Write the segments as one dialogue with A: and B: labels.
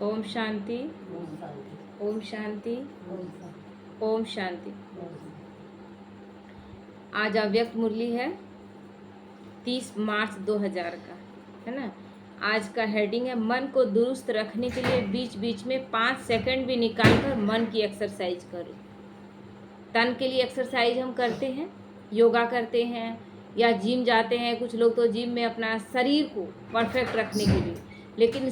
A: ओम शांति, ओम शांति, ओम शांति। आज अव्यक्त मुरली है 30 मार्च 2000 का, है ना। आज का हेडिंग है मन को दुरुस्त रखने के लिए बीच बीच में 5 सेकंड भी निकाल कर मन की एक्सरसाइज करो। तन के लिए एक्सरसाइज हम करते हैं, योगा करते हैं या जिम जाते हैं। कुछ लोग तो जिम में अपना शरीर को परफेक्ट रखने के लिए, लेकिन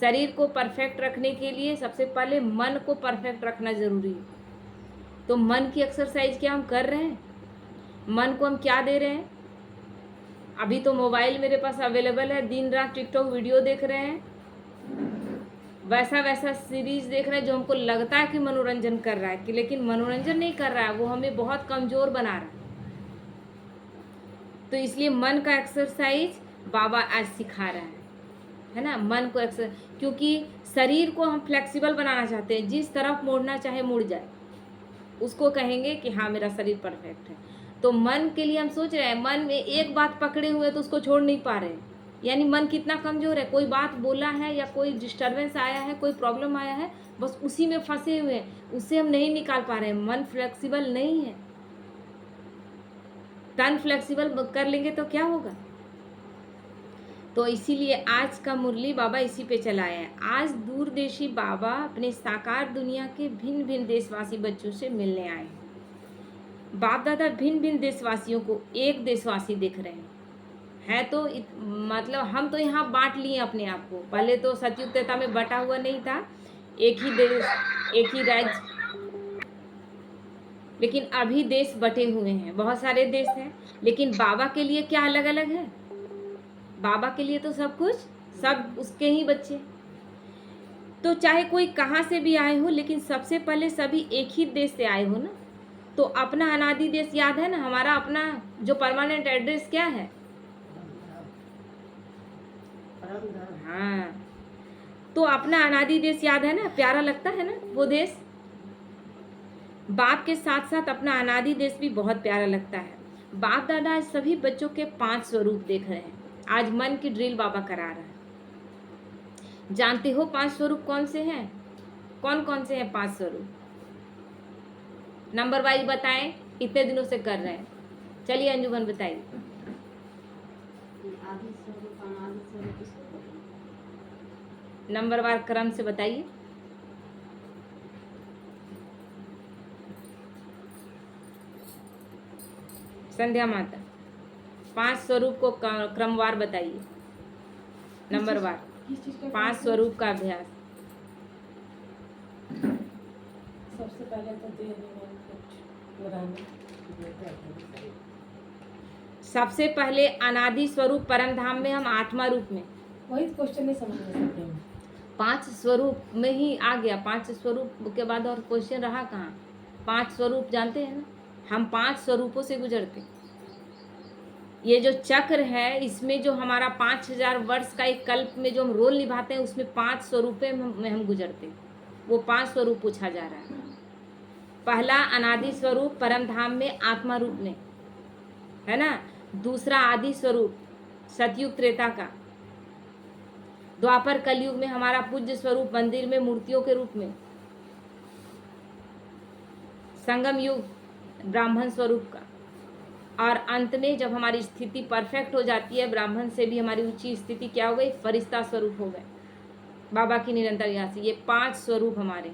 A: शरीर को परफेक्ट रखने के लिए सबसे पहले मन को परफेक्ट रखना ज़रूरी है। तो मन की एक्सरसाइज क्या हम कर रहे हैं? मन को हम क्या दे रहे हैं? अभी तो मोबाइल मेरे पास अवेलेबल है, दिन रात टिकटॉक वीडियो देख रहे हैं, वैसा वैसा सीरीज देख रहे हैं जो हमको लगता है कि मनोरंजन कर रहा है, कि लेकिन मनोरंजन नहीं कर रहा है, वो हमें बहुत कमज़ोर बना रहा है। तो इसलिए मन का एक्सरसाइज बाबा आज सिखा रहा है ना। मन को एक्सरसाइज, क्योंकि शरीर को हम फ्लेक्सिबल बनाना चाहते हैं, जिस तरफ मुड़ना चाहे मुड़ जाए, उसको कहेंगे कि हाँ मेरा शरीर परफेक्ट है। तो मन के लिए हम सोच रहे हैं, मन में एक बात पकड़े हुए तो उसको छोड़ नहीं पा रहे, यानी मन कितना कमज़ोर है। कोई बात बोला है या कोई डिस्टर्बेंस आया है, कोई प्रॉब्लम आया है, बस उसी में फंसे हुए हैं, उससे हम नहीं निकाल पा रहे हैं। मन फ्लेक्सिबल नहीं है। तन फ्लेक्सिबल कर लेंगे तो क्या होगा। तो इसीलिए आज का मुरली बाबा इसी पे चलाया है। आज दूरदेशी बाबा अपने साकार दुनिया के भिन्न भिन्न देशवासी बच्चों से मिलने आए हैं। बाप दादा भिन्न भिन्न देशवासियों को एक देशवासी देख रहे हैं। है तो मतलब हम तो यहाँ बांट लिए अपने आप को। पहले तो सतयुग त्रेता में बटा हुआ नहीं था, एक ही देश, एक ही राज्य, लेकिन अभी देश बटे हुए हैं, बहुत सारे देश हैं। लेकिन बाबा के लिए क्या अलग अलग है? बाबा के लिए तो सब कुछ, सब उसके ही बच्चे। तो चाहे कोई कहाँ से भी आए हो, लेकिन सबसे पहले सभी एक ही देश से आए हो ना। तो अपना अनादि देश याद है ना। हमारा अपना जो परमानेंट एड्रेस क्या है? हाँ, तो अपना अनादि देश याद है ना, प्यारा लगता है ना वो देश। बाप के साथ साथ अपना अनादि देश भी बहुत प्यारा लगता है। बाप दादा आज सभी बच्चों के 5 स्वरूप देख रहे हैं। आज मन की ड्रिल बाबा करा रहा है। जानते हो 5 स्वरूप कौन से हैं? कौन कौन से हैं 5 स्वरूप? नंबर वाइज बताएं, इतने दिनों से कर रहे हैं। चलिए अंजुमन बताइए। नंबरवार क्रम से बताइए। संध्या माता 5 स्वरूप को क्रमवार बताइए, नंबरवार। 5 स्वरूप का अभ्यास।
B: सबसे पहले तो
A: सबसे पहले अनादि स्वरूप परम धाम में हम आत्मा रूप में,
B: वही क्वेश्चन नहीं समझ में सकते हैं।
A: 5 स्वरूप में ही आ गया। 5 स्वरूप के बाद और क्वेश्चन रहा कहाँ? 5 स्वरूप जानते हैं ना, हम 5 स्वरूपों से गुजरते। ये जो चक्र है, इसमें जो हमारा 5000 वर्ष का एक कल्प में जो हम रोल निभाते हैं, उसमें 5 स्वरूपों में हम गुजरते। वो 5 स्वरूप पूछा जा रहा है। पहला अनादि स्वरूप परम धाम में आत्मा रूप में, है ना। दूसरा आदि स्वरूप सतयुग त्रेता का। द्वापर कलयुग में हमारा पूज्य स्वरूप मंदिर में मूर्तियों के रूप में। संगम युग ब्राह्मण स्वरूप का। और अंत में जब हमारी स्थिति परफेक्ट हो जाती है, ब्राह्मण से भी हमारी ऊंची स्थिति क्या हो गई? फरिश्ता स्वरूप हो गए, बाबा की निरंतर यहाँ से। ये 5 स्वरूप हमारे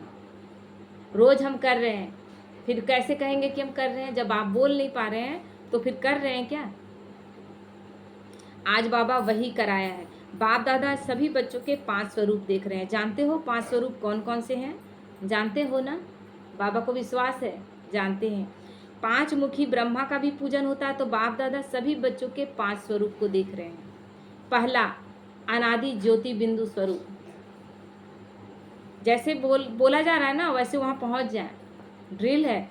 A: रोज हम कर रहे हैं। फिर कैसे कहेंगे कि हम कर रहे हैं जब आप बोल नहीं पा रहे हैं? तो फिर कर रहे हैं क्या? आज बाबा वही कराया है। बाप दादा सभी बच्चों के 5 स्वरूप देख रहे हैं। जानते हो 5 स्वरूप कौन कौन से हैं? जानते हो ना? बाबा को विश्वास है, जानते हैं। 5 मुखी ब्रह्मा का भी पूजन होता है। तो बाप दादा सभी बच्चों के 5 स्वरूप को देख रहे हैं। पहला अनादि ज्योति बिंदु स्वरूप। जैसे बोला जा रहा है ना, वैसे वहाँ पहुँच जाए। ड्रिल है,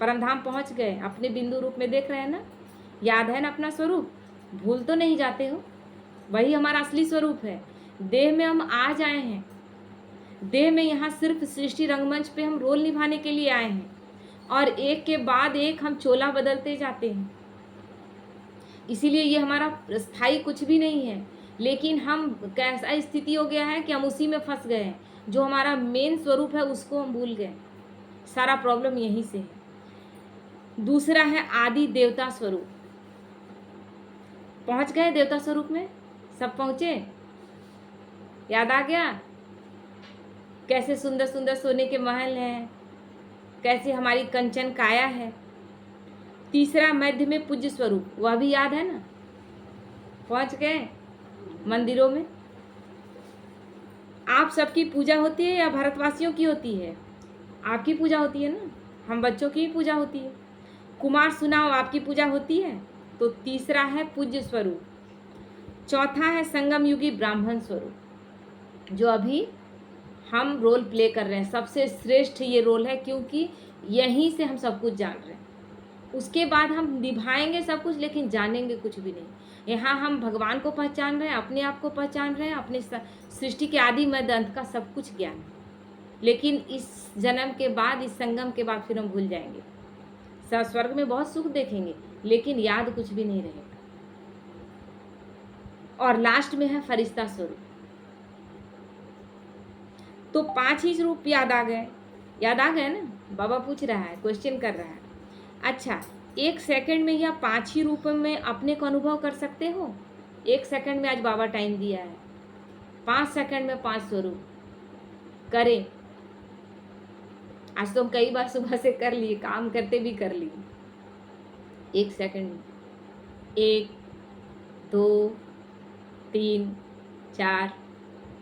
A: परमधाम पहुँच गए, अपने बिंदु रूप में देख रहे हैं ना। याद है ना अपना स्वरूप? भूल तो नहीं जाते हो? वही हमारा असली स्वरूप है। देह में हम आ जाए हैं। देह में यहाँ सिर्फ सृष्टि रंगमंच पे हम रोल निभाने के लिए आए हैं, और एक के बाद एक हम चोला बदलते जाते हैं। इसीलिए ये हमारा स्थायी कुछ भी नहीं है। लेकिन हम कैसा स्थिति हो गया है कि हम उसी में फंस गए हैं, जो हमारा मेन स्वरूप है उसको हम भूल गए। सारा प्रॉब्लम यहीं से है। दूसरा है आदि देवता स्वरूप। पहुंच गए देवता स्वरूप में? सब पहुंचे? याद आ गया कैसे सुंदर सुंदर सोने के महल हैं, कैसे हमारी कंचन काया है। तीसरा मध्य में पूज्य स्वरूप, वह भी याद है ना? पहुंच गए मंदिरों में? आप सबकी पूजा होती है या भारतवासियों की होती है? आपकी पूजा होती है ना, हम बच्चों की ही पूजा होती है। कुमार सुनाओ, आपकी पूजा होती है? तो तीसरा है पूज्य स्वरूप। चौथा है संगम युगी ब्राह्मण स्वरूप, जो अभी हम रोल प्ले कर रहे हैं। सबसे श्रेष्ठ ये रोल है, क्योंकि यहीं से हम सब कुछ जान रहे हैं। उसके बाद हम निभाएंगे सब कुछ, लेकिन जानेंगे कुछ भी नहीं। यहाँ हम भगवान को पहचान रहे हैं, अपने आप को पहचान रहे हैं, अपने सृष्टि के आदि मध्य अंत का सब कुछ ज्ञान है। लेकिन इस जन्म के बाद, इस संगम के बाद फिर हम भूल जाएंगे। स्वर्ग में बहुत सुख देखेंगे, लेकिन याद कुछ भी नहीं रहेगा। और लास्ट में है फरिश्ता स्वरूप। तो 5 ही रूप याद आ गए। याद आ गए ना? बाबा पूछ रहा है, क्वेश्चन कर रहा है। अच्छा, 1 सेकंड में या 5 ही रूप में अपने को अनुभव कर सकते हो? 1 सेकंड में आज बाबा टाइम दिया है, 5 सेकंड में 5 स्वरूप करें। आज तो हम कई बार सुबह से कर लिए, काम करते भी कर लिए। 1 सेकंड में 1 2 3 4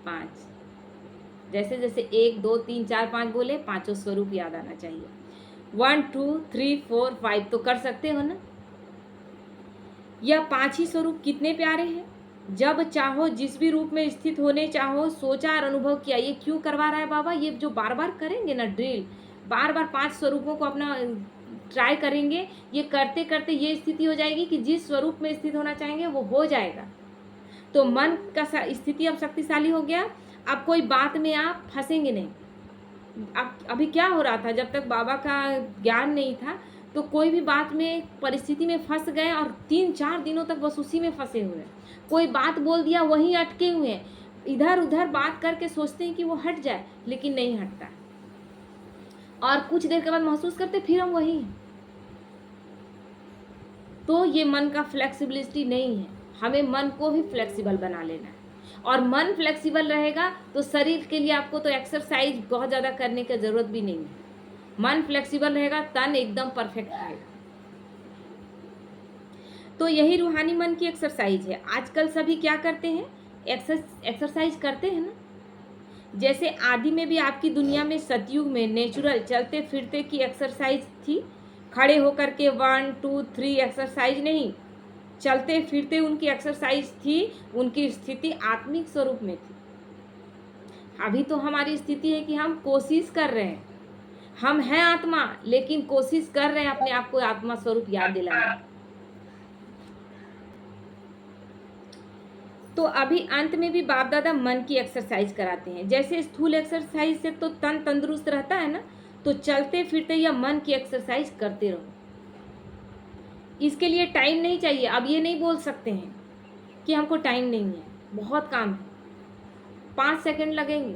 A: 5, जैसे जैसे 1 2 3 4 5 बोले, पांचों स्वरूप याद आना चाहिए। 1 2 3 4 5 तो कर सकते हो ना? यह 5 ही स्वरूप कितने प्यारे हैं। जब चाहो जिस भी रूप में स्थित होने चाहो, सोचा और अनुभव किया। ये क्यों करवा रहा है बाबा? ये जो बार बार करेंगे ना ड्रिल, बार बार 5 स्वरूपों को अपना ट्राई करेंगे, ये करते करते ये स्थिति हो जाएगी कि जिस स्वरूप में स्थित होना चाहेंगे वो हो जाएगा। तो मन का स्थिति अब शक्तिशाली हो गया। अब कोई बात में आप फंसेंगे नहीं। अब अभी क्या हो रहा था, जब तक बाबा का ज्ञान नहीं था, तो कोई भी बात में, परिस्थिति में फंस गए और 3-4 दिनों तक बस उसी में फंसे हुए हैं। कोई बात बोल दिया, वहीं अटके हुए हैं। इधर उधर बात करके सोचते हैं कि वो हट जाए, लेकिन नहीं हटता। और कुछ देर के बाद महसूस करते फिर हम वही हैं। तो ये मन का फ्लेक्सिबिलिटी नहीं है। हमें मन को भी फ्लेक्सिबल बना लेना है। और मन फ्लेक्सिबल रहेगा तो शरीर के लिए आपको तो एक्सरसाइज बहुत ज़्यादा करने की ज़रूरत भी नहीं है। मन फ्लेक्सिबल रहेगा, तन एकदम परफेक्ट रहेगा। तो यही रूहानी मन की एक्सरसाइज है। आजकल सभी क्या करते हैं? एक्सरसाइज करते हैं ना। जैसे आदि में भी आपकी दुनिया में, सतयुग में नेचुरल चलते फिरते की एक्सरसाइज थी। खड़े होकर के 1 2 3 एक्सरसाइज नहीं, चलते फिरते उनकी एक्सरसाइज थी। उनकी स्थिति आत्मिक स्वरूप में थी। अभी तो हमारी स्थिति है कि हम कोशिश कर रहे हैं, हम हैं आत्मा, लेकिन कोशिश कर रहे हैं अपने आप को आत्मा स्वरूप याद दिलाने। तो अभी अंत में भी बाप दादा मन की एक्सरसाइज कराते हैं। जैसे स्थूल एक्सरसाइज से तो तन तंदुरुस्त रहता है ना, तो चलते फिरते या मन की एक्सरसाइज करते रहो। इसके लिए टाइम नहीं चाहिए। अब ये नहीं बोल सकते हैं कि हमको टाइम नहीं है, बहुत काम है, 5 सेकंड लगेंगे।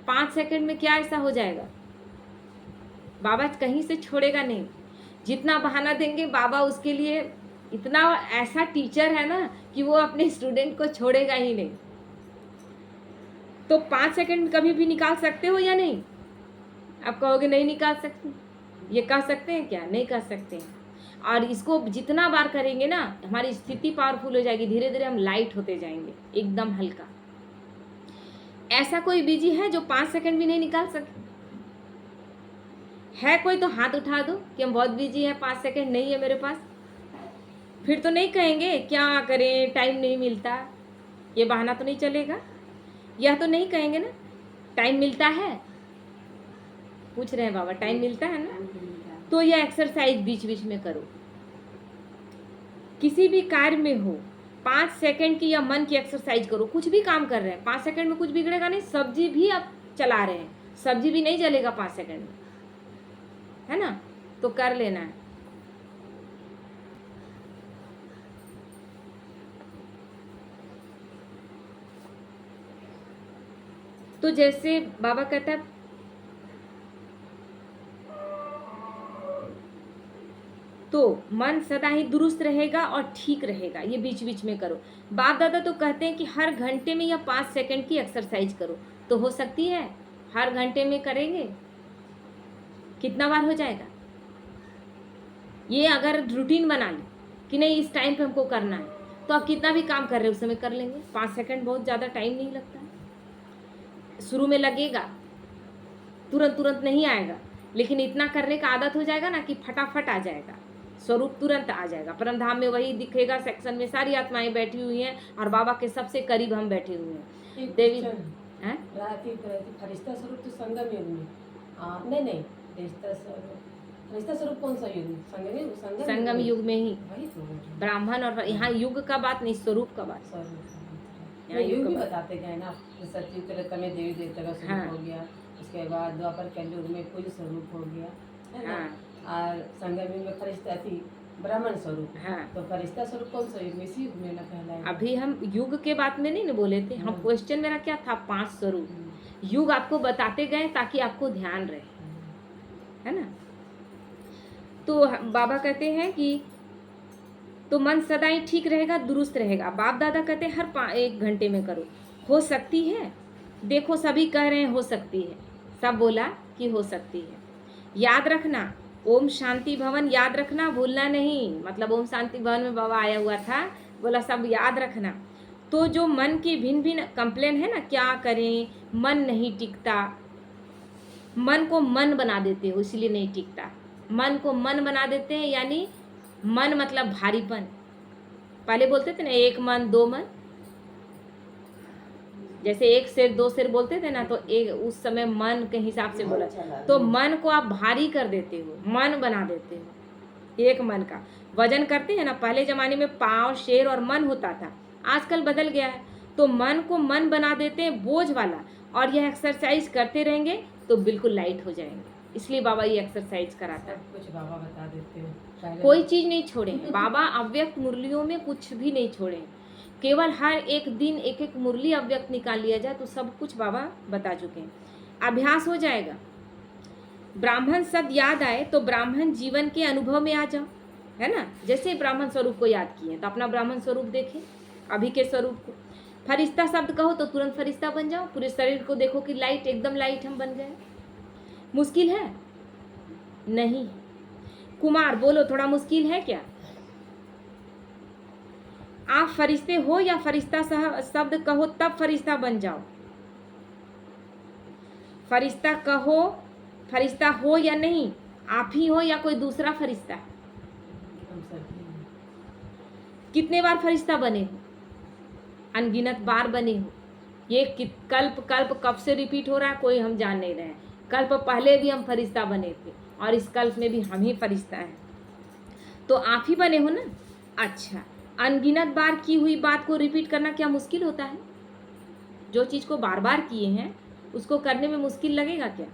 A: 5 सेकंड में क्या ऐसा हो जाएगा? बाबा कहीं से छोड़ेगा नहीं। जितना बहाना देंगे बाबा उसके लिए इतना ऐसा टीचर है ना कि वो अपने स्टूडेंट को छोड़ेगा ही नहीं। तो 5 सेकंड कभी भी निकाल सकते हो या नहीं? आप कहोगे नहीं निकाल सकते। ये कह सकते हैं क्या? नहीं कह सकते हैं। और इसको जितना बार करेंगे ना, हमारी स्थिति पावरफुल हो जाएगी। धीरे धीरे हम लाइट होते जाएंगे, एकदम हल्का। ऐसा कोई बिजी है जो 5 सेकंड भी नहीं निकाल सके? है कोई? तो हाथ उठा दो कि हम बहुत बिजी हैं, 5 सेकंड नहीं है मेरे पास। फिर तो नहीं कहेंगे क्या करें, टाइम नहीं मिलता, ये बहाना तो नहीं चलेगा। यह तो नहीं कहेंगे ना टाइम मिलता है। पूछ रहे हैं बाबा, टाइम मिलता है ना? तो यह एक्सरसाइज बीच बीच में करो। किसी भी कार्य में हो, 5 सेकंड की या मन की एक्सरसाइज करो। कुछ भी काम कर रहे हैं, 5 सेकंड में कुछ बिगड़ेगा नहीं। सब्जी भी आप चला रहे हैं, सब्जी भी नहीं जलेगा 5 सेकंड में, है ना? तो कर लेना है। तो जैसे बाबा कहता है तो मन सदा ही दुरुस्त रहेगा और ठीक रहेगा, ये बीच बीच में करो। बाप दादा तो कहते हैं कि हर घंटे में या 5 सेकंड की एक्सरसाइज करो, तो हो सकती है हर घंटे में करेंगे, कितना बार हो जाएगा? ये अगर रूटीन बना ले कि नहीं इस टाइम पे हमको करना है, तो आप कितना भी काम कर रहे हो उस समय कर लेंगे। 5 सेकंड बहुत ज़्यादा टाइम नहीं लगता है। शुरू में लगेगा, तुरंत तुरंत नहीं आएगा, लेकिन इतना करने का आदत हो जाएगा ना कि फटाफट आ जाएगा, स्वरूप तुरंत आ जाएगा। परमधाम में वही दिखेगा, सेक्शन में सारी आत्माएं बैठी हुई हैं और बाबा के सबसे करीब हम बैठे हुए हैं।
B: एक
A: देवी
B: क्वेश्चन
A: हैं?
B: फरिश्ता स्वरूप तो संगम युग में नहीं फरिश्ता स्वरूप कौन सा युग में?
A: संगम युग में ही
B: वही तो बोल रही हूँ।
A: ब्राह्मण, और यहाँ युग का बात नहीं, स्वरूप का बात।
B: यहाँ युग भी बताते गए ना, सतयुग त्रेता में देवी देवता का स्वरूप
A: हाँ।
B: हो गया, उसके बाद द्वापर कलयुग में कुल स्वरूप हो गया, है ना?
A: हाँ
B: और संगम युग में फरिश्ता थी ब्राह्मण स्वरूप।
A: हाँ।
B: तो फरिश्ता स्वरूप कौन सा युग में? इसी युग में ना कहलाएगा।
A: अभी हम युग के बात में नहीं ना बोले थे हम, क्वेश्चन मेरा क्या था? 5 स्वरूप। युग आपको बताते गए ताकि आपको ध्यान रहे, है ना? तो बाबा कहते हैं कि तो मन सदा ही ठीक रहेगा, दुरुस्त रहेगा। बाप दादा कहते हैं हर 1 घंटे में करो। हो सकती है, देखो सभी कह रहे हैं हो सकती है, सब बोला कि हो सकती है। याद रखना, ओम शांति भवन याद रखना, भूलना नहीं। मतलब ओम शांति भवन में बाबा आया हुआ था, बोला सब याद रखना। तो जो मन की भिन्न भिन्न कंप्लेन है ना, क्या करें, मन नहीं टिकता, मन को मन बना देते हो इसलिए नहीं टिकता। मन को मन बना देते हैं, यानी मन मतलब भारीपन। पहले बोलते थे ना 1 मन 2 मन, जैसे 1 शेर 2 शेर बोलते थे ना, तो एक उस समय मन के हिसाब से बोला। तो मन को आप भारी कर देते हो, मन बना देते हो। 1 मन का वजन करते हैं ना, पहले जमाने में पाँव शेर और मन होता था, आजकल बदल गया है। तो मन को मन बना देते हैं बोझ वाला, और यह एक्सरसाइज करते रहेंगे तो बिल्कुल लाइट हो जाएंगे। इसलिए बाबा ये एक्सरसाइज कराता है।
B: कुछ बाबा बता देते हो।
A: कोई चीज़ नहीं छोड़े बाबा, अव्यक्त मुरलियों में कुछ भी नहीं छोड़े। केवल हर एक दिन एक एक मुरली अव्यक्त निकाल लिया जाए तो सब कुछ बाबा बता चुके हैं। अभ्यास हो जाएगा। ब्राह्मण शब्द याद आए तो ब्राह्मण जीवन के अनुभव में आ जाओ, है ना? जैसे ब्राह्मण स्वरूप को याद किए तो अपना ब्राह्मण स्वरूप देखें, अभी के स्वरूप को। फरिश्ता शब्द कहो तो तुरंत फरिश्ता बन जाओ। पूरे शरीर को देखो कि लाइट, एकदम लाइट हम बन गए। मुश्किल है? नहीं। कुमार बोलो, थोड़ा मुश्किल है क्या? आप फरिश्ते हो या फरिश्ता शब्द कहो तब फरिश्ता बन जाओ। फरिश्ता कहो, फरिश्ता हो या नहीं, आप ही हो या कोई दूसरा फरिश्ता?
B: हम सब ही हैं।
A: कितने बार फरिश्ता बने हो? अनगिनत बार बने हो। ये कल्प कल्प कब से रिपीट हो रहा है कोई हम जान नहीं रहे हैं। कल्प पहले भी हम फरिश्ता बने थे और इस कल्प में भी हम ही फरिश्ता हैं। तो आप ही बने हो ना। अच्छा, अनगिनत बार की हुई बात को रिपीट करना क्या मुश्किल होता है? जो चीज़ को बार बार किए हैं उसको करने में मुश्किल लगेगा क्या?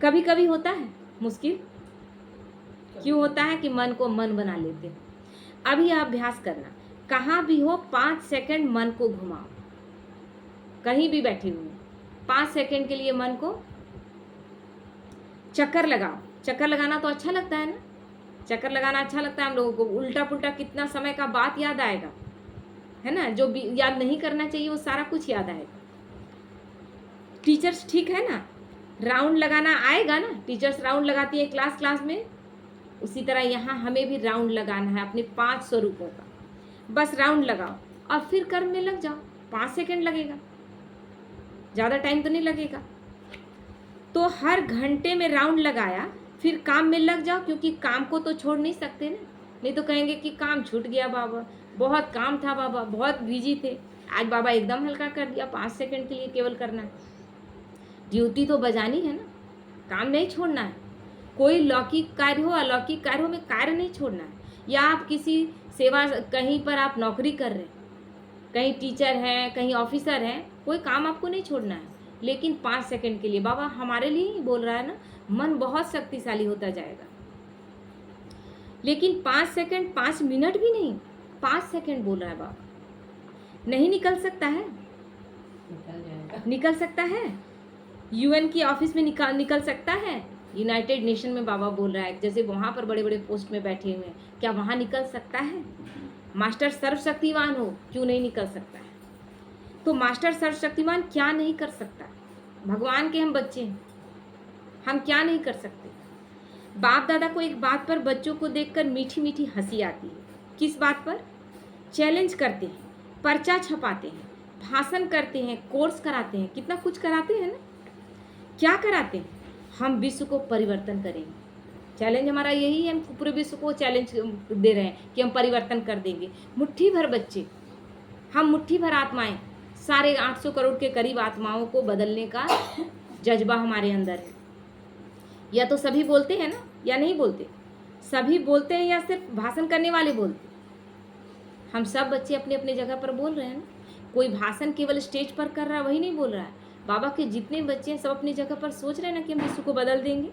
A: कभी कभी होता है मुश्किल। क्यों होता है? कि मन को मन बना लेते हैं। अभी आप अभ्यास करना, कहाँ भी हो 5 सेकंड मन को घुमाओ। कहीं भी बैठे हुए 5 सेकंड के लिए मन को चक्कर लगाओ। चक्कर लगाना तो अच्छा लगता है ना, चक्कर लगाना अच्छा लगता है हम लोगों को। उल्टा पुल्टा कितना समय का बात याद आएगा, है ना? जो याद नहीं करना चाहिए वो सारा कुछ याद आएगा। टीचर्स ठीक है ना, राउंड लगाना आएगा ना, टीचर्स राउंड लगाती है क्लास क्लास में, उसी तरह यहाँ हमें भी राउंड लगाना है अपने 5 स्वरूपों का। बस राउंड लगाओ और फिर कर्म में लग जाओ। 5 सेकंड लगेगा, ज़्यादा टाइम तो नहीं लगेगा। तो हर घंटे में राउंड लगाया, फिर काम में लग जाओ, क्योंकि काम को तो छोड़ नहीं सकते ना। नहीं तो कहेंगे कि काम छूट गया बाबा, बहुत काम था बाबा, बहुत बिजी थे। आज बाबा एकदम हल्का कर दिया, 5 सेकंड के लिए केवल करना है। ड्यूटी तो बजानी है ना, काम नहीं छोड़ना है। कोई लौकिक कार्य हो, अलौकिक कार्य हो, में कार्य नहीं छोड़ना है। या आप किसी सेवा, कहीं पर आप नौकरी कर रहे हैं, कहीं टीचर हैं, कहीं ऑफिसर हैं, कोई काम आपको नहीं छोड़ना है। लेकिन 5 सेकंड के लिए बाबा हमारे लिए ही बोल रहा है ना, मन बहुत शक्तिशाली होता जाएगा। लेकिन 5 सेकंड, 5 मिनट भी नहीं, 5 सेकंड बोल रहा है बाबा। नहीं निकल सकता है,
B: निकल जाएगा।
A: निकल सकता है? यूएन की ऑफिस में निकल सकता है? यूनाइटेड नेशन में बाबा बोल रहा है, जैसे वहाँ पर बड़े बड़े पोस्ट में बैठे हुए हैं, क्या वहाँ निकल सकता है? मास्टर सर्वशक्तिमान हो, क्यों नहीं निकल सकता है? तो मास्टर सर्वशक्तिमान क्या नहीं कर सकता? भगवान के हम बच्चे हैं, हम क्या नहीं कर सकते? बाप दादा को एक बात पर बच्चों को देखकर मीठी मीठी हंसी आती है। किस बात पर? चैलेंज करते हैं, पर्चा छपाते हैं, भाषण करते हैं, कोर्स कराते हैं, कितना कुछ कराते हैं ना। क्या कराते हैं? हम विश्व को परिवर्तन करेंगे। चैलेंज हमारा यही है, हम पूरे विश्व को चैलेंज दे रहे हैं कि हम परिवर्तन कर देंगे। मुट्ठी भर बच्चे, हम मुट्ठी भर आत्माएं, 850 करोड़ के करीब आत्माओं को बदलने का जज्बा हमारे अंदर है। या तो सभी बोलते हैं ना, या नहीं बोलते? सभी बोलते हैं या सिर्फ भाषण करने वाले बोलते? हम सब बच्चे अपने अपने जगह पर बोल रहे हैं ना। कोई भाषण केवल स्टेज पर कर रहा है वही नहीं बोल रहा है। बाबा के जितने बच्चे हैं सब अपनी जगह पर सोच रहे हैं ना कि हम विश्व को बदल देंगे।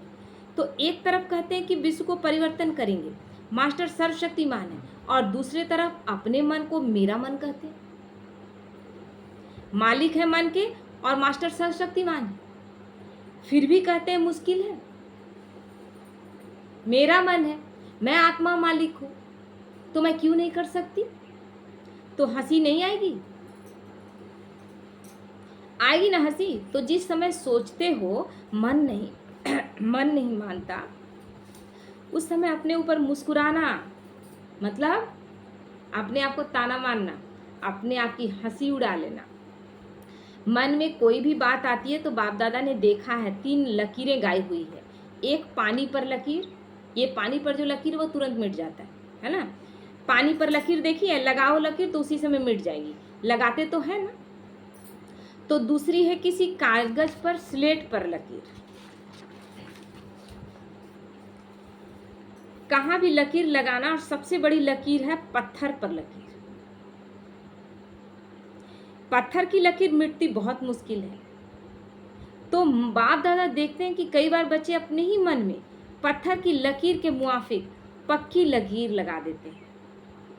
A: तो एक तरफ कहते हैं कि विश्व को परिवर्तन करेंगे, मास्टर सर्वशक्तिमान है, और दूसरे तरफ अपने मन को मेरा मन कहते हैं। मालिक है मन के और मास्टर सर्वशक्तिमान है, फिर भी कहते हैं मुश्किल है। मेरा मन है, मैं आत्मा मालिक हूं, तो मैं क्यों नहीं कर सकती? तो हंसी नहीं आएगी? आएगी ना हंसी। तो जिस समय सोचते हो मन नहीं मन नहीं मानता, उस समय अपने ऊपर मुस्कुराना, मतलब अपने आप को ताना मारना, अपने आप की हंसी उड़ा लेना। मन में कोई भी बात आती है तो बाप दादा ने देखा है 3 लकीरें गाई हुई है। एक पानी पर लकीर, ये पानी पर जो लकीर वो तुरंत मिट जाता है ना। पानी पर लकीर देखी है, लगाओ लकीर तो उसी समय मिट जाएगी, लगाते तो है ना। तो दूसरी है किसी कागज पर, स्लेट पर लकीर। कहाँ भी लकीर लगाना, और सबसे बड़ी लकीर है पत्थर पर लकीर। पत्थर की लकीर मिटती बहुत मुश्किल है। तो बाप दादा देखते हैं कि कई बार बच्चे अपने ही मन में पत्थर की लकीर के मुआफिक पक्की लकीर लगा देते हैं,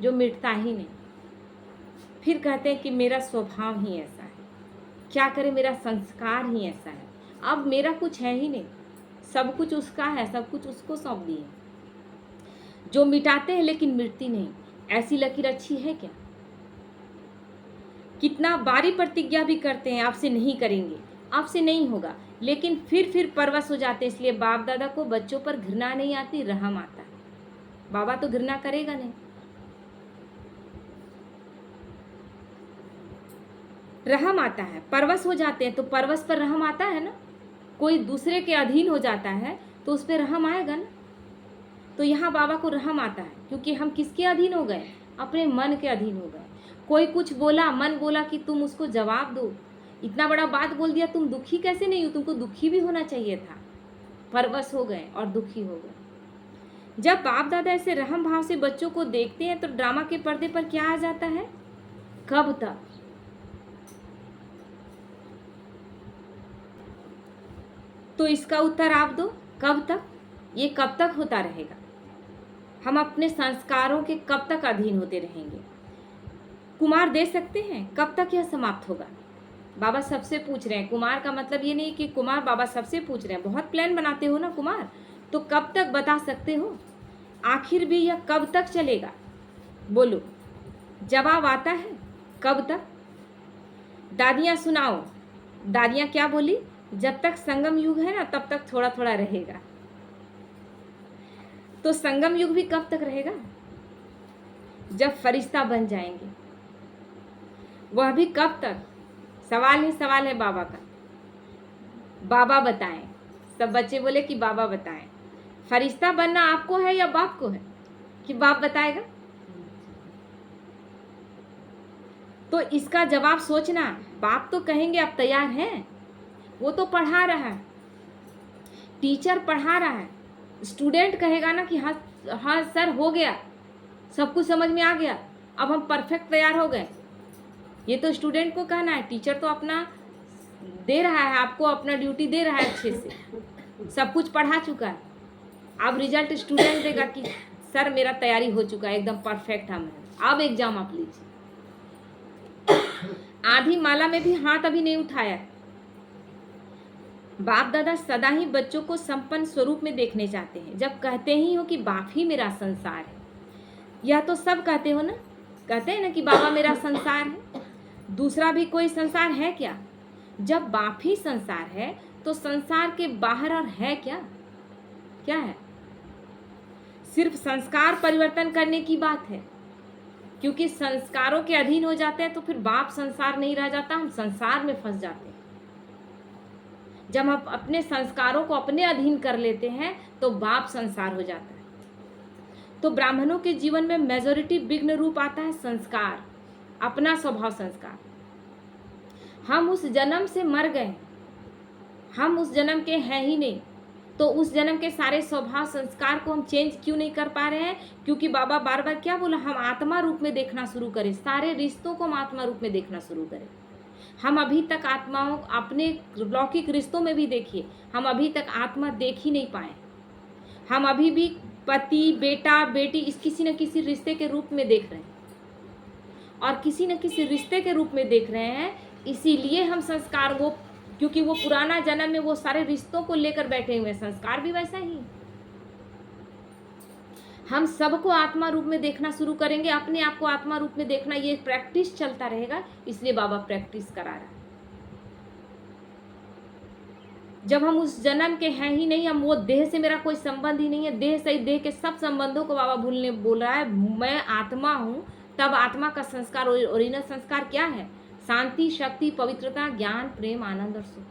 A: जो मिटता ही नहीं। फिर कहते हैं कि मेरा स्वभाव ही ऐसा है, क्या करे, मेरा संस्कार ही ऐसा है, अब मेरा कुछ है ही नहीं, सब कुछ उसका है, सब कुछ उसको सौंप दिए। जो मिटाते हैं लेकिन मिटती नहीं, ऐसी लकीर अच्छी है क्या? कितना बारी प्रतिज्ञा भी करते हैं आपसे नहीं करेंगे, आपसे नहीं होगा, लेकिन फिर परवश हो जाते हैं। इसलिए बाप दादा को बच्चों पर घृणा नहीं आती, रहम आता है। बाबा तो घृणा करेगा नहीं, रहम आता है। परवश हो जाते हैं तो परवश पर रहम आता है ना। कोई दूसरे के अधीन हो जाता है तो उस पर रहम आएगा ना। तो यहाँ बाबा को रहम आता है, क्योंकि हम किसके अधीन हो गए? अपने मन के अधीन हो गए। कोई कुछ बोला, मन बोला कि तुम उसको जवाब दो, इतना बड़ा बात बोल दिया, तुम दुखी कैसे नहीं हो? तुमको दुखी भी होना चाहिए था। परवश हो गए और दुखी हो गए। जब बाप दादा ऐसे रहम भाव से बच्चों को देखते हैं तो ड्रामा के पर्दे पर क्या आ जाता है? कब तक? तो इसका उत्तर आप दो, कब तक? ये कब तक होता रहेगा? हम अपने संस्कारों के कब तक अधीन होते रहेंगे? कुमार दे सकते हैं, कब तक यह समाप्त होगा? बाबा सबसे पूछ रहे हैं। कुमार का मतलब ये नहीं कि कुमार, बाबा सबसे पूछ रहे हैं। बहुत प्लान बनाते हो ना कुमार, तो कब तक बता सकते हो? आखिर भी यह कब तक चलेगा? बोलो, जवाब आता है, कब तक? दादियाँ सुनाओ, दादियाँ क्या बोली? जब तक संगम युग है ना तब तक थोड़ा थोड़ा रहेगा। तो संगम युग भी कब तक रहेगा? जब फरिश्ता बन जाएंगे। वह भी कब तक? सवाल ही सवाल है बाबा का। बाबा बताएं। सब बच्चे बोले कि बाबा बताएं। फरिश्ता बनना आपको है या बाप को है? कि बाप बताएगा? तो इसका जवाब सोचना। बाप तो कहेंगे आप तैयार हैं, वो तो पढ़ा रहा है, टीचर पढ़ा रहा है। स्टूडेंट कहेगा ना कि हाँ हाँ सर हो गया, सब कुछ समझ में आ गया, अब हम परफेक्ट तैयार हो गए। ये तो स्टूडेंट को कहना है। टीचर तो अपना दे रहा है, आपको अपना ड्यूटी दे रहा है, अच्छे से सब कुछ पढ़ा चुका है। अब रिजल्ट स्टूडेंट देगा कि सर मेरा तैयारी हो चुका है, एकदम परफेक्ट हम है, अब एग्जाम आप लीजिए। आधी माला में भी हाथ अभी नहीं उठाया है। बाप दादा सदा ही बच्चों को संपन्न स्वरूप में देखने चाहते हैं। जब कहते ही हो कि बाप ही मेरा संसार है, यह तो सब कहते हो ना, कहते हैं ना कि बाबा मेरा संसार है, दूसरा भी कोई संसार है क्या? जब बाप ही संसार है तो संसार के बाहर और है क्या? क्या है? सिर्फ संस्कार परिवर्तन करने की बात है, क्योंकि संस्कारों के अधीन हो जाते हैं तो फिर बाप संसार नहीं रह जाता, हम संसार में फंस जाते हैं। जब हम अपने संस्कारों को अपने अधीन कर लेते हैं तो बाप संसार हो जाता है। तो ब्राह्मणों के जीवन में मेजॉरिटी विघ्न रूप आता है संस्कार, अपना स्वभाव संस्कार। हम उस जन्म से मर गए, हम उस जन्म के हैं ही नहीं, तो उस जन्म के सारे स्वभाव संस्कार को हम चेंज क्यों नहीं कर पा रहे हैं? क्योंकि बाबा बार बार क्या बोला, हम आत्मा रूप में देखना शुरू करें, सारे रिश्तों को हम आत्मा रूप में देखना शुरू करें। हम अभी तक आत्माओं, अपने लौकिक रिश्तों में भी देखिए, हम अभी तक आत्मा देख ही नहीं पाए। हम अभी भी पति बेटा बेटी इस किसी न किसी रिश्ते के रूप में देख रहे हैं, और किसी न किसी रिश्ते के रूप में देख रहे हैं। इसीलिए हम संस्कार, वो क्योंकि वो पुराना जन्म में वो सारे रिश्तों को लेकर बैठे हुए, संस्कार भी वैसा ही। हम सबको आत्मा रूप में देखना शुरू करेंगे, अपने आप को आत्मा रूप में देखना, ये प्रैक्टिस चलता रहेगा। इसलिए बाबा प्रैक्टिस करा रहा है। जब हम उस जन्म के हैं ही नहीं, हम वो देह से मेरा कोई संबंध ही नहीं है, देह से देह के सब संबंधों को बाबा भूलने बोल रहा है, मैं आत्मा हूँ। तब आत्मा का संस्कार, ओरिजिनल संस्कार क्या है? शांति, शक्ति, पवित्रता, ज्ञान, प्रेम, आनंद और सुख।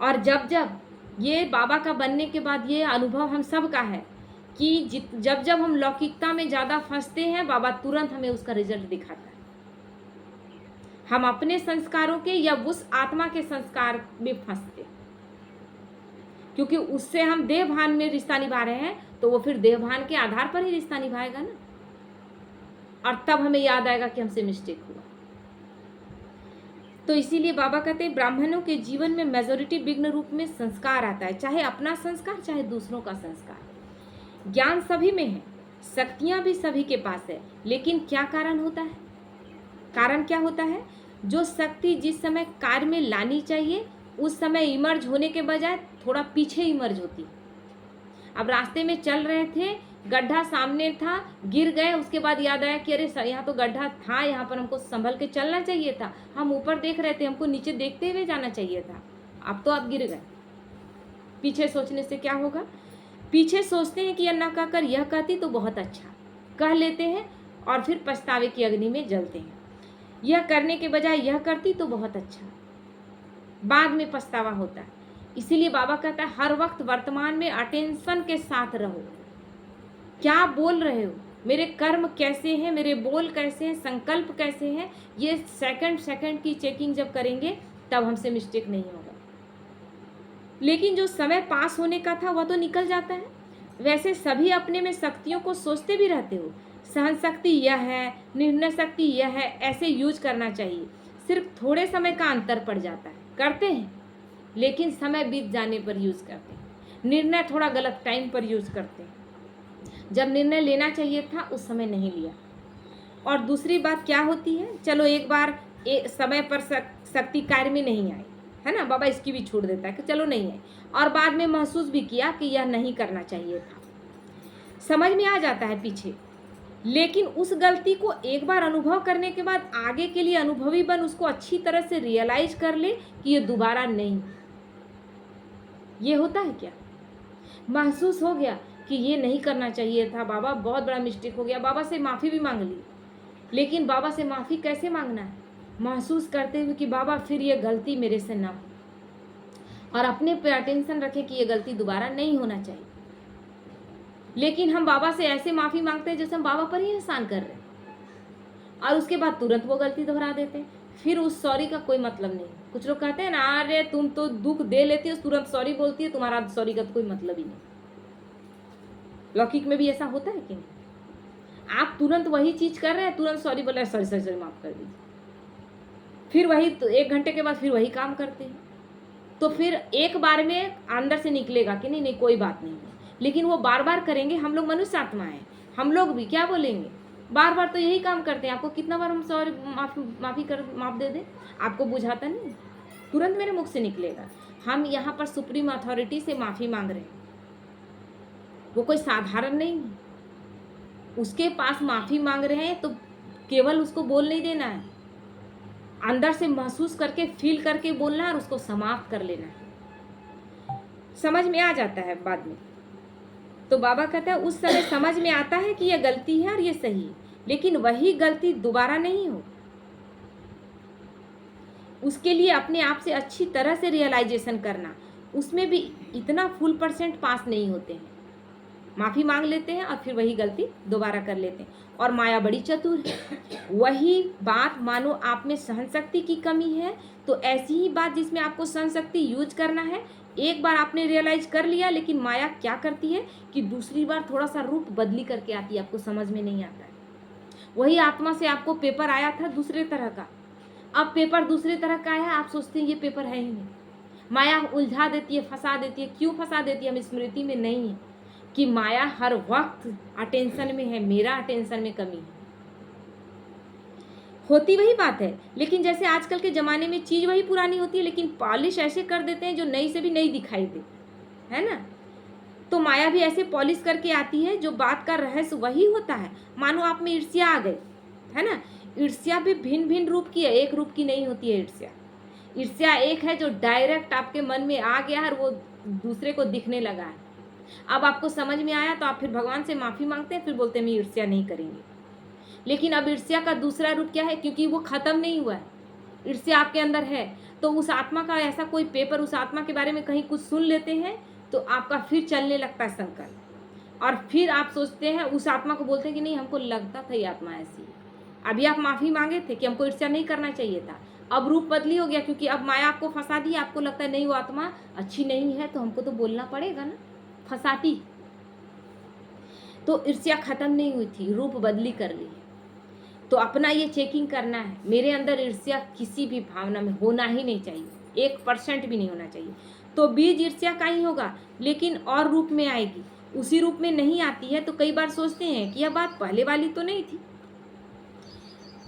A: और जब जब ये बाबा का बनने के बाद ये अनुभव हम सब का है कि जब जब हम लौकिकता में ज़्यादा फंसते हैं, बाबा तुरंत हमें उसका रिजल्ट दिखाता है। हम अपने संस्कारों के या उस आत्मा के संस्कार में फंसते, क्योंकि उससे हम देह भान में रिश्ता निभा रहे हैं, तो वो फिर देह भान के आधार पर ही रिश्ता निभाएगा ना। और तब हमें याद आएगा कि हमसे मिस्टेक हुआ। तो इसीलिए बाबा कहते हैं ब्राह्मणों के जीवन में मेजॉरिटी विघ्न रूप में संस्कार आता है, चाहे अपना संस्कार चाहे दूसरों का संस्कार। ज्ञान सभी में है, शक्तियां भी सभी के पास है, लेकिन क्या कारण होता है? कारण क्या होता है? जो शक्ति जिस समय कार्य में लानी चाहिए उस समय इमर्ज होने के बजाय थोड़ा पीछे इमर्ज होती। अब रास्ते में चल रहे थे, गड्ढा सामने था, गिर गए, उसके बाद याद आया कि अरे यहाँ तो गड्ढा था, यहाँ पर हमको संभल के चलना चाहिए था, हम ऊपर देख रहे थे, हमको नीचे देखते हुए जाना चाहिए था, अब तो आप गिर गए। पीछे सोचने से क्या होगा? पीछे सोचते हैं कि यह ना कहकर यह कहती तो बहुत अच्छा, कह लेते हैं और फिर पछतावे की अग्नि में जलते हैं। यह करने के बजाय यह करती तो बहुत अच्छा, बाद में पछतावा होता है। इसीलिए बाबा कहता है हर वक्त वर्तमान में अटेंशन के साथ रहो। क्या बोल रहे हो, मेरे कर्म कैसे हैं, मेरे बोल कैसे हैं, संकल्प कैसे हैं, ये सेकंड सेकंड की चेकिंग जब करेंगे तब हमसे मिस्टेक नहीं होगा। लेकिन जो समय पास होने का था वह तो निकल जाता है। वैसे सभी अपने में शक्तियों को सोचते भी रहते हो, सहन शक्ति यह है, निर्णय शक्ति यह है, ऐसे यूज करना चाहिए। सिर्फ थोड़े समय का अंतर पड़ जाता है, करते हैं लेकिन समय बीत जाने पर यूज करते हैं। निर्णय थोड़ा गलत टाइम पर यूज करते हैं, जब निर्णय लेना चाहिए था उस समय नहीं लिया। और दूसरी बात क्या होती है, चलो एक बार समय पर शक्ति कार्य में नहीं आई है ना, बाबा इसकी भी छोड़ देता है कि चलो नहीं है, और बाद में महसूस भी किया कि यह नहीं करना चाहिए था, समझ में आ जाता है पीछे। लेकिन उस गलती को एक बार अनुभव करने के बाद आगे के लिए अनुभवी बन उसको अच्छी तरह से रियलाइज कर ले कि ये दोबारा नहीं। ये होता है क्या? महसूस हो गया कि ये नहीं करना चाहिए था, बाबा बहुत बड़ा मिस्टेक हो गया, बाबा से माफ़ी भी मांग ली। लेकिन बाबा से माफ़ी कैसे मांगना है? महसूस करते हुए कि बाबा फिर ये गलती मेरे से ना हो, और अपने पे अटेंशन रखें कि ये गलती दोबारा नहीं होना चाहिए। लेकिन हम बाबा से ऐसे माफ़ी मांगते हैं जैसे हम बाबा पर ही एहसान कर रहे हैं, और उसके बाद तुरंत वो गलती दोहरा देते हैं। फिर उस सॉरी का कोई मतलब नहीं। कुछ लोग कहते हैं ना, अरे तुम तो दुख दे लेती हो तुरंत सॉरी बोलती है, तुम्हारा सॉरी का तो कोई मतलब ही नहीं। लौकिक में भी ऐसा होता है कि नहीं? आप तुरंत वही चीज कर रहे हैं, तुरंत सॉरी बोल रहे हैं, सॉरी सॉरी सॉरी माफ कर दीजिए, फिर वही तो 1 घंटे के बाद फिर वही काम करते हैं। तो फिर एक बार में अंदर से निकलेगा कि नहीं नहीं कोई बात नहीं है, लेकिन वो बार बार करेंगे। हम लोग मनुष्य आत्मा है, हम लोग भी क्या बोलेंगे, बार बार तो यही काम करते हैं। आपको कितना बार हम सॉरी माफ़ दे दें, आपको बुझाता नहीं, तुरंत मेरे मुख से निकलेगा। हम यहाँ पर सुप्रीम अथॉरिटी से माफ़ी मांग रहे हैं, वो कोई साधारण नहीं है। उसके पास माफ़ी मांग रहे हैं तो केवल उसको बोल नहीं देना है, अंदर से महसूस करके फील करके बोलना है और उसको समाप्त कर लेना है। समझ में आ जाता है बाद में। तो बाबा कहता है उस समय समझ में आता है कि यह गलती है और ये सही है, लेकिन वही गलती दोबारा नहीं हो। उसके लिए अपने आप से अच्छी तरह से रियलाइजेशन करना, उसमें भी इतना फुल % पास नहीं होते हैं। माफ़ी मांग लेते हैं और फिर वही गलती दोबारा कर लेते हैं। और माया बड़ी चतुर है। वही बात मानो आप में सहनशक्ति की कमी है, तो ऐसी ही बात जिसमें आपको सहनशक्ति यूज करना है, एक बार आपने रियलाइज कर लिया, लेकिन माया क्या करती है कि दूसरी बार थोड़ा सा रूप बदली करके आती है, आपको समझ में नहीं आता है। वही आत्मा से आपको पेपर आया था दूसरे तरह का, अब पेपर दूसरे तरह का आया, आप सोचते हैं ये पेपर है ही नहीं। माया उलझा देती है, फंसा देती है। क्यों फंसा देती है? हम स्मृति में नहीं है कि माया हर वक्त अटेंशन में है, मेरा अटेंशन में कमी है। होती वही बात है, लेकिन जैसे आजकल के ज़माने में चीज़ वही पुरानी होती है, लेकिन पॉलिश ऐसे कर देते हैं जो नई से भी नई दिखाई दे, है ना। तो माया भी ऐसे पॉलिश करके आती है, जो बात का रहस्य वही होता है। मानो आप में ईर्ष्या आ गई, है ना। ईर्ष्या भी भिन्न भिन्न रूप की है, एक रूप की नहीं होती है ईर्ष्या। ईर्ष्या एक है जो डायरेक्ट आपके मन में आ गया है और वो दूसरे को दिखने लगा है। अब आपको समझ में आया तो आप फिर भगवान से माफ़ी मांगते हैं, फिर बोलते हैं मैं ईर्ष्या नहीं करेंगे। लेकिन अब ईर्ष्या का दूसरा रूप क्या है? क्योंकि वो ख़त्म नहीं हुआ है, ईर्ष्या आपके अंदर है, तो उस आत्मा का ऐसा कोई पेपर, उस आत्मा के बारे में कहीं कुछ सुन लेते हैं तो आपका फिर चलने लगता है संकल्प, और फिर आप सोचते हैं, उस आत्मा को बोलते हैं कि नहीं, हमको लगता था ये आत्मा ऐसी है। अभी आप माफ़ी मांगे थे कि हमको ईर्ष्या नहीं करना चाहिए था, अब रूप बदली हो गया, क्योंकि अब माया आपको फंसा दी। आपको लगता है नहीं, वो आत्मा अच्छी नहीं है, तो हमको तो बोलना पड़ेगा ना, फंसाती। तो ईर्ष्या खत्म नहीं हुई थी, रूप बदली कर ली है। तो अपना ये चेकिंग करना है, मेरे अंदर ईर्ष्या किसी भी भावना में होना ही नहीं चाहिए, 1% भी नहीं होना चाहिए। तो बीज ईर्ष्या का ही होगा, लेकिन और रूप में आएगी, उसी रूप में नहीं आती है। तो कई बार सोचते हैं कि यह बात पहले वाली तो नहीं थी,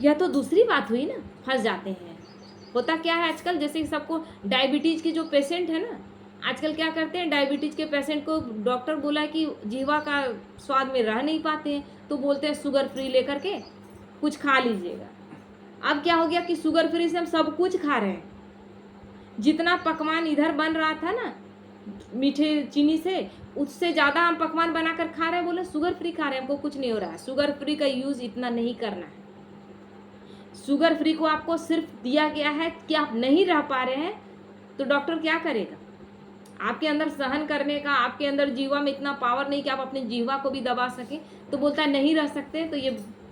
A: यह तो दूसरी बात हुई ना, फंस जाते हैं। होता क्या है आजकल, जैसे सबको डायबिटीज़ के जो पेशेंट है ना, आजकल क्या करते हैं, डायबिटीज़ के पेशेंट को डॉक्टर बोला कि जीवा का स्वाद में रह नहीं पाते हैं, तो बोलते हैं शुगर फ्री लेकर के कुछ खा लीजिएगा। अब क्या हो गया कि शुगर फ्री से हम सब कुछ खा रहे हैं। जितना पकवान इधर बन रहा था ना मीठे चीनी से, उससे ज़्यादा हम पकवान बनाकर खा रहे हैं, बोले शुगर फ्री खा रहे हैं, हमको कुछ नहीं हो रहा है। शुगर फ्री का यूज़ इतना नहीं करना है। शुगर फ्री को आपको सिर्फ दिया गया है कि आप नहीं रह पा रहे हैं, तो डॉक्टर क्या करेगा? आपके अंदर सहन करने का, आपके अंदर जीवा में इतना पावर नहीं कि आप अपने जीवा को भी दबा सकें, तो बोलता है नहीं रह सकते, तो ये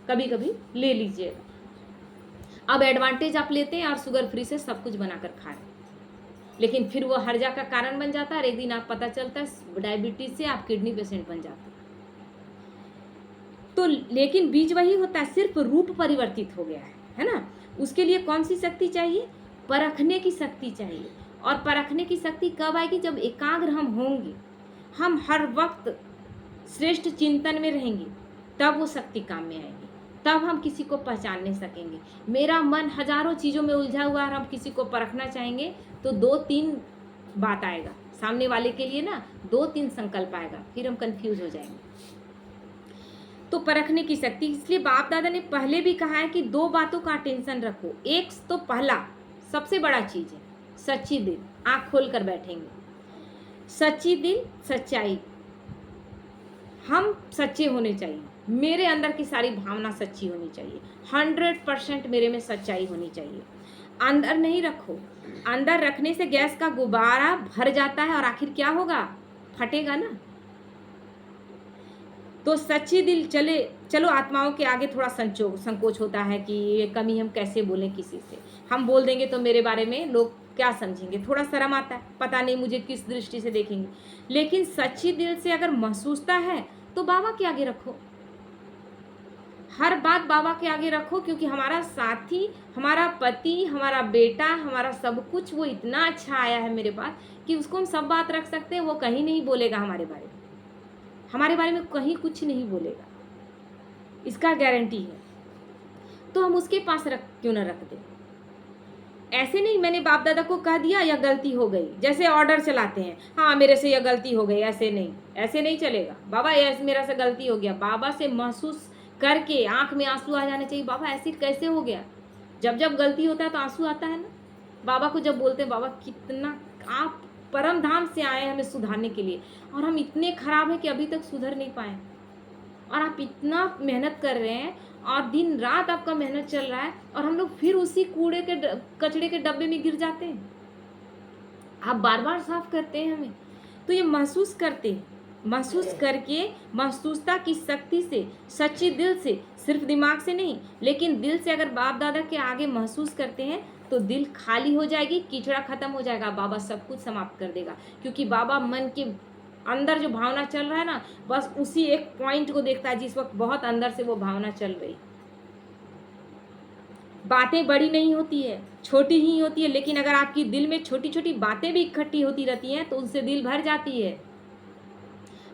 A: कभी कभी ले लीजिएगा। अब एडवांटेज आप लेते हैं और शुगर फ्री से सब कुछ बनाकर खा रहे हैं, लेकिन फिर वो हर्जा का कारण बन जाता है, और एक दिन आप पता चलता है डायबिटीज से आप किडनी पेशेंट बन जाते हैं। तो लेकिन बीज वही होता है, सिर्फ रूप परिवर्तित हो गया है ना। उसके लिए कौन सी शक्ति चाहिए? परखने की शक्ति चाहिए। और परखने की शक्ति कब आएगी? जब एकाग्र हम होंगे, हम हर वक्त श्रेष्ठ चिंतन में रहेंगे, तब वो शक्ति काम में आएगी, तब हम किसी को पहचानने सकेंगे। मेरा मन हजारों चीज़ों में उलझा हुआ है, हम किसी को परखना चाहेंगे तो 2-3 बात आएगा सामने वाले के लिए ना, 2-3 संकल्प आएगा, फिर हम कंफ्यूज हो जाएंगे। तो परखने की शक्ति, इसलिए बाप दादा ने पहले भी कहा है कि 2 बातों का टेंशन रखो। एक तो पहला सबसे बड़ा चीज़ है सच्ची दिल, आँख खोल कर बैठेंगे, सच्ची दिल, सच्चाई, हम सच्चे होने चाहिए। मेरे अंदर की सारी भावना सच्ची होनी चाहिए, 100% मेरे में सच्चाई होनी चाहिए। अंदर नहीं रखो, अंदर रखने से गैस का गुब्बारा भर जाता है और आखिर क्या होगा? फटेगा ना। तो सच्ची दिल चलो आत्माओं के आगे थोड़ा संकोच होता है कि ये कमी हम कैसे बोलें किसी से, हम बोल देंगे तो मेरे बारे में लोग क्या समझेंगे, थोड़ा शर्म आता है, पता नहीं मुझे किस दृष्टि से देखेंगे। लेकिन सच्ची दिल से अगर महसूसता है तो बाबा के आगे रखो, हर बात बाबा के आगे रखो, क्योंकि हमारा साथी, हमारा पति, हमारा बेटा, हमारा सब कुछ वो इतना अच्छा आया है मेरे पास कि उसको हम सब बात रख सकते हैं। वो कहीं नहीं बोलेगा हमारे बारे में कहीं कुछ नहीं बोलेगा। इसका गारंटी है, तो हम उसके पास क्यों ना रख दें। ऐसे नहीं मैंने बाप दादा को कह दिया या गलती हो गई, जैसे ऑर्डर चलाते हैं, हाँ मेरे से यह गलती हो गई, ऐसे नहीं चलेगा। बाबा ऐसे मेरा से गलती हो गया, बाबा से महसूस करके आंख में आंसू आ जाने चाहिए, बाबा ऐसे कैसे हो गया। जब जब गलती होता है तो आंसू आता है ना। बाबा को जब बोलते हैं बाबा कितना आप परम धाम से आए हमें सुधारने के लिए, और हम इतने खराब हैं कि अभी तक सुधर नहीं पाए, और आप इतना मेहनत कर रहे हैं और दिन रात आपका मेहनत चल रहा है, और हम लोग फिर उसी कचड़े के डब्बे में गिर जाते हैं। आप बार बार साफ करते हैं हमें, तो ये महसूस करते हैं, महसूस करके महसूसता की शक्ति से, सच्ची दिल से, सिर्फ दिमाग से नहीं लेकिन दिल से अगर बाप दादा के आगे महसूस करते हैं तो दिल खाली हो जाएगी, कीचड़ा खत्म हो जाएगा, बाबा सब कुछ समाप्त कर देगा। क्योंकि बाबा मन के अंदर जो भावना चल रहा है ना, बस उसी एक पॉइंट को देखता है जिस वक्त बहुत अंदर से वो भावना चल रही। बातें बड़ी नहीं होती है, छोटी ही होती है, लेकिन अगर आपकी दिल में छोटी छोटी बातें भी इकट्ठी होती रहती हैं तो उनसे दिल भर जाती है।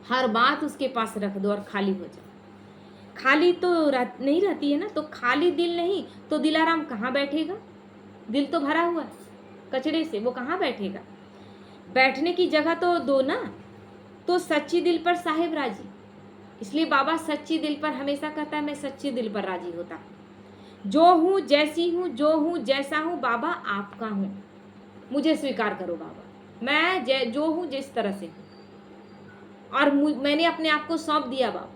A: हर बात उसके पास रख दो और खाली हो जाए। खाली तो नहीं रहती है ना, तो खाली दिल नहीं तो दिलाराम कहाँ बैठेगा। दिल तो भरा हुआ है कचड़े से, वो कहाँ बैठेगा। बैठने की जगह तो दो ना। तो सच्ची दिल पर साहेब राजी, इसलिए बाबा सच्ची दिल पर हमेशा कहता है मैं सच्चे दिल पर राजी होता। जो हूँ जैसी हूँ, जो हूँ जैसा हूँ, बाबा आपका हूँ, मुझे स्वीकार करो बाबा, मैं जो हूँ जिस तरह से हूँ, और मैंने अपने आप को सौंप दिया बाबा।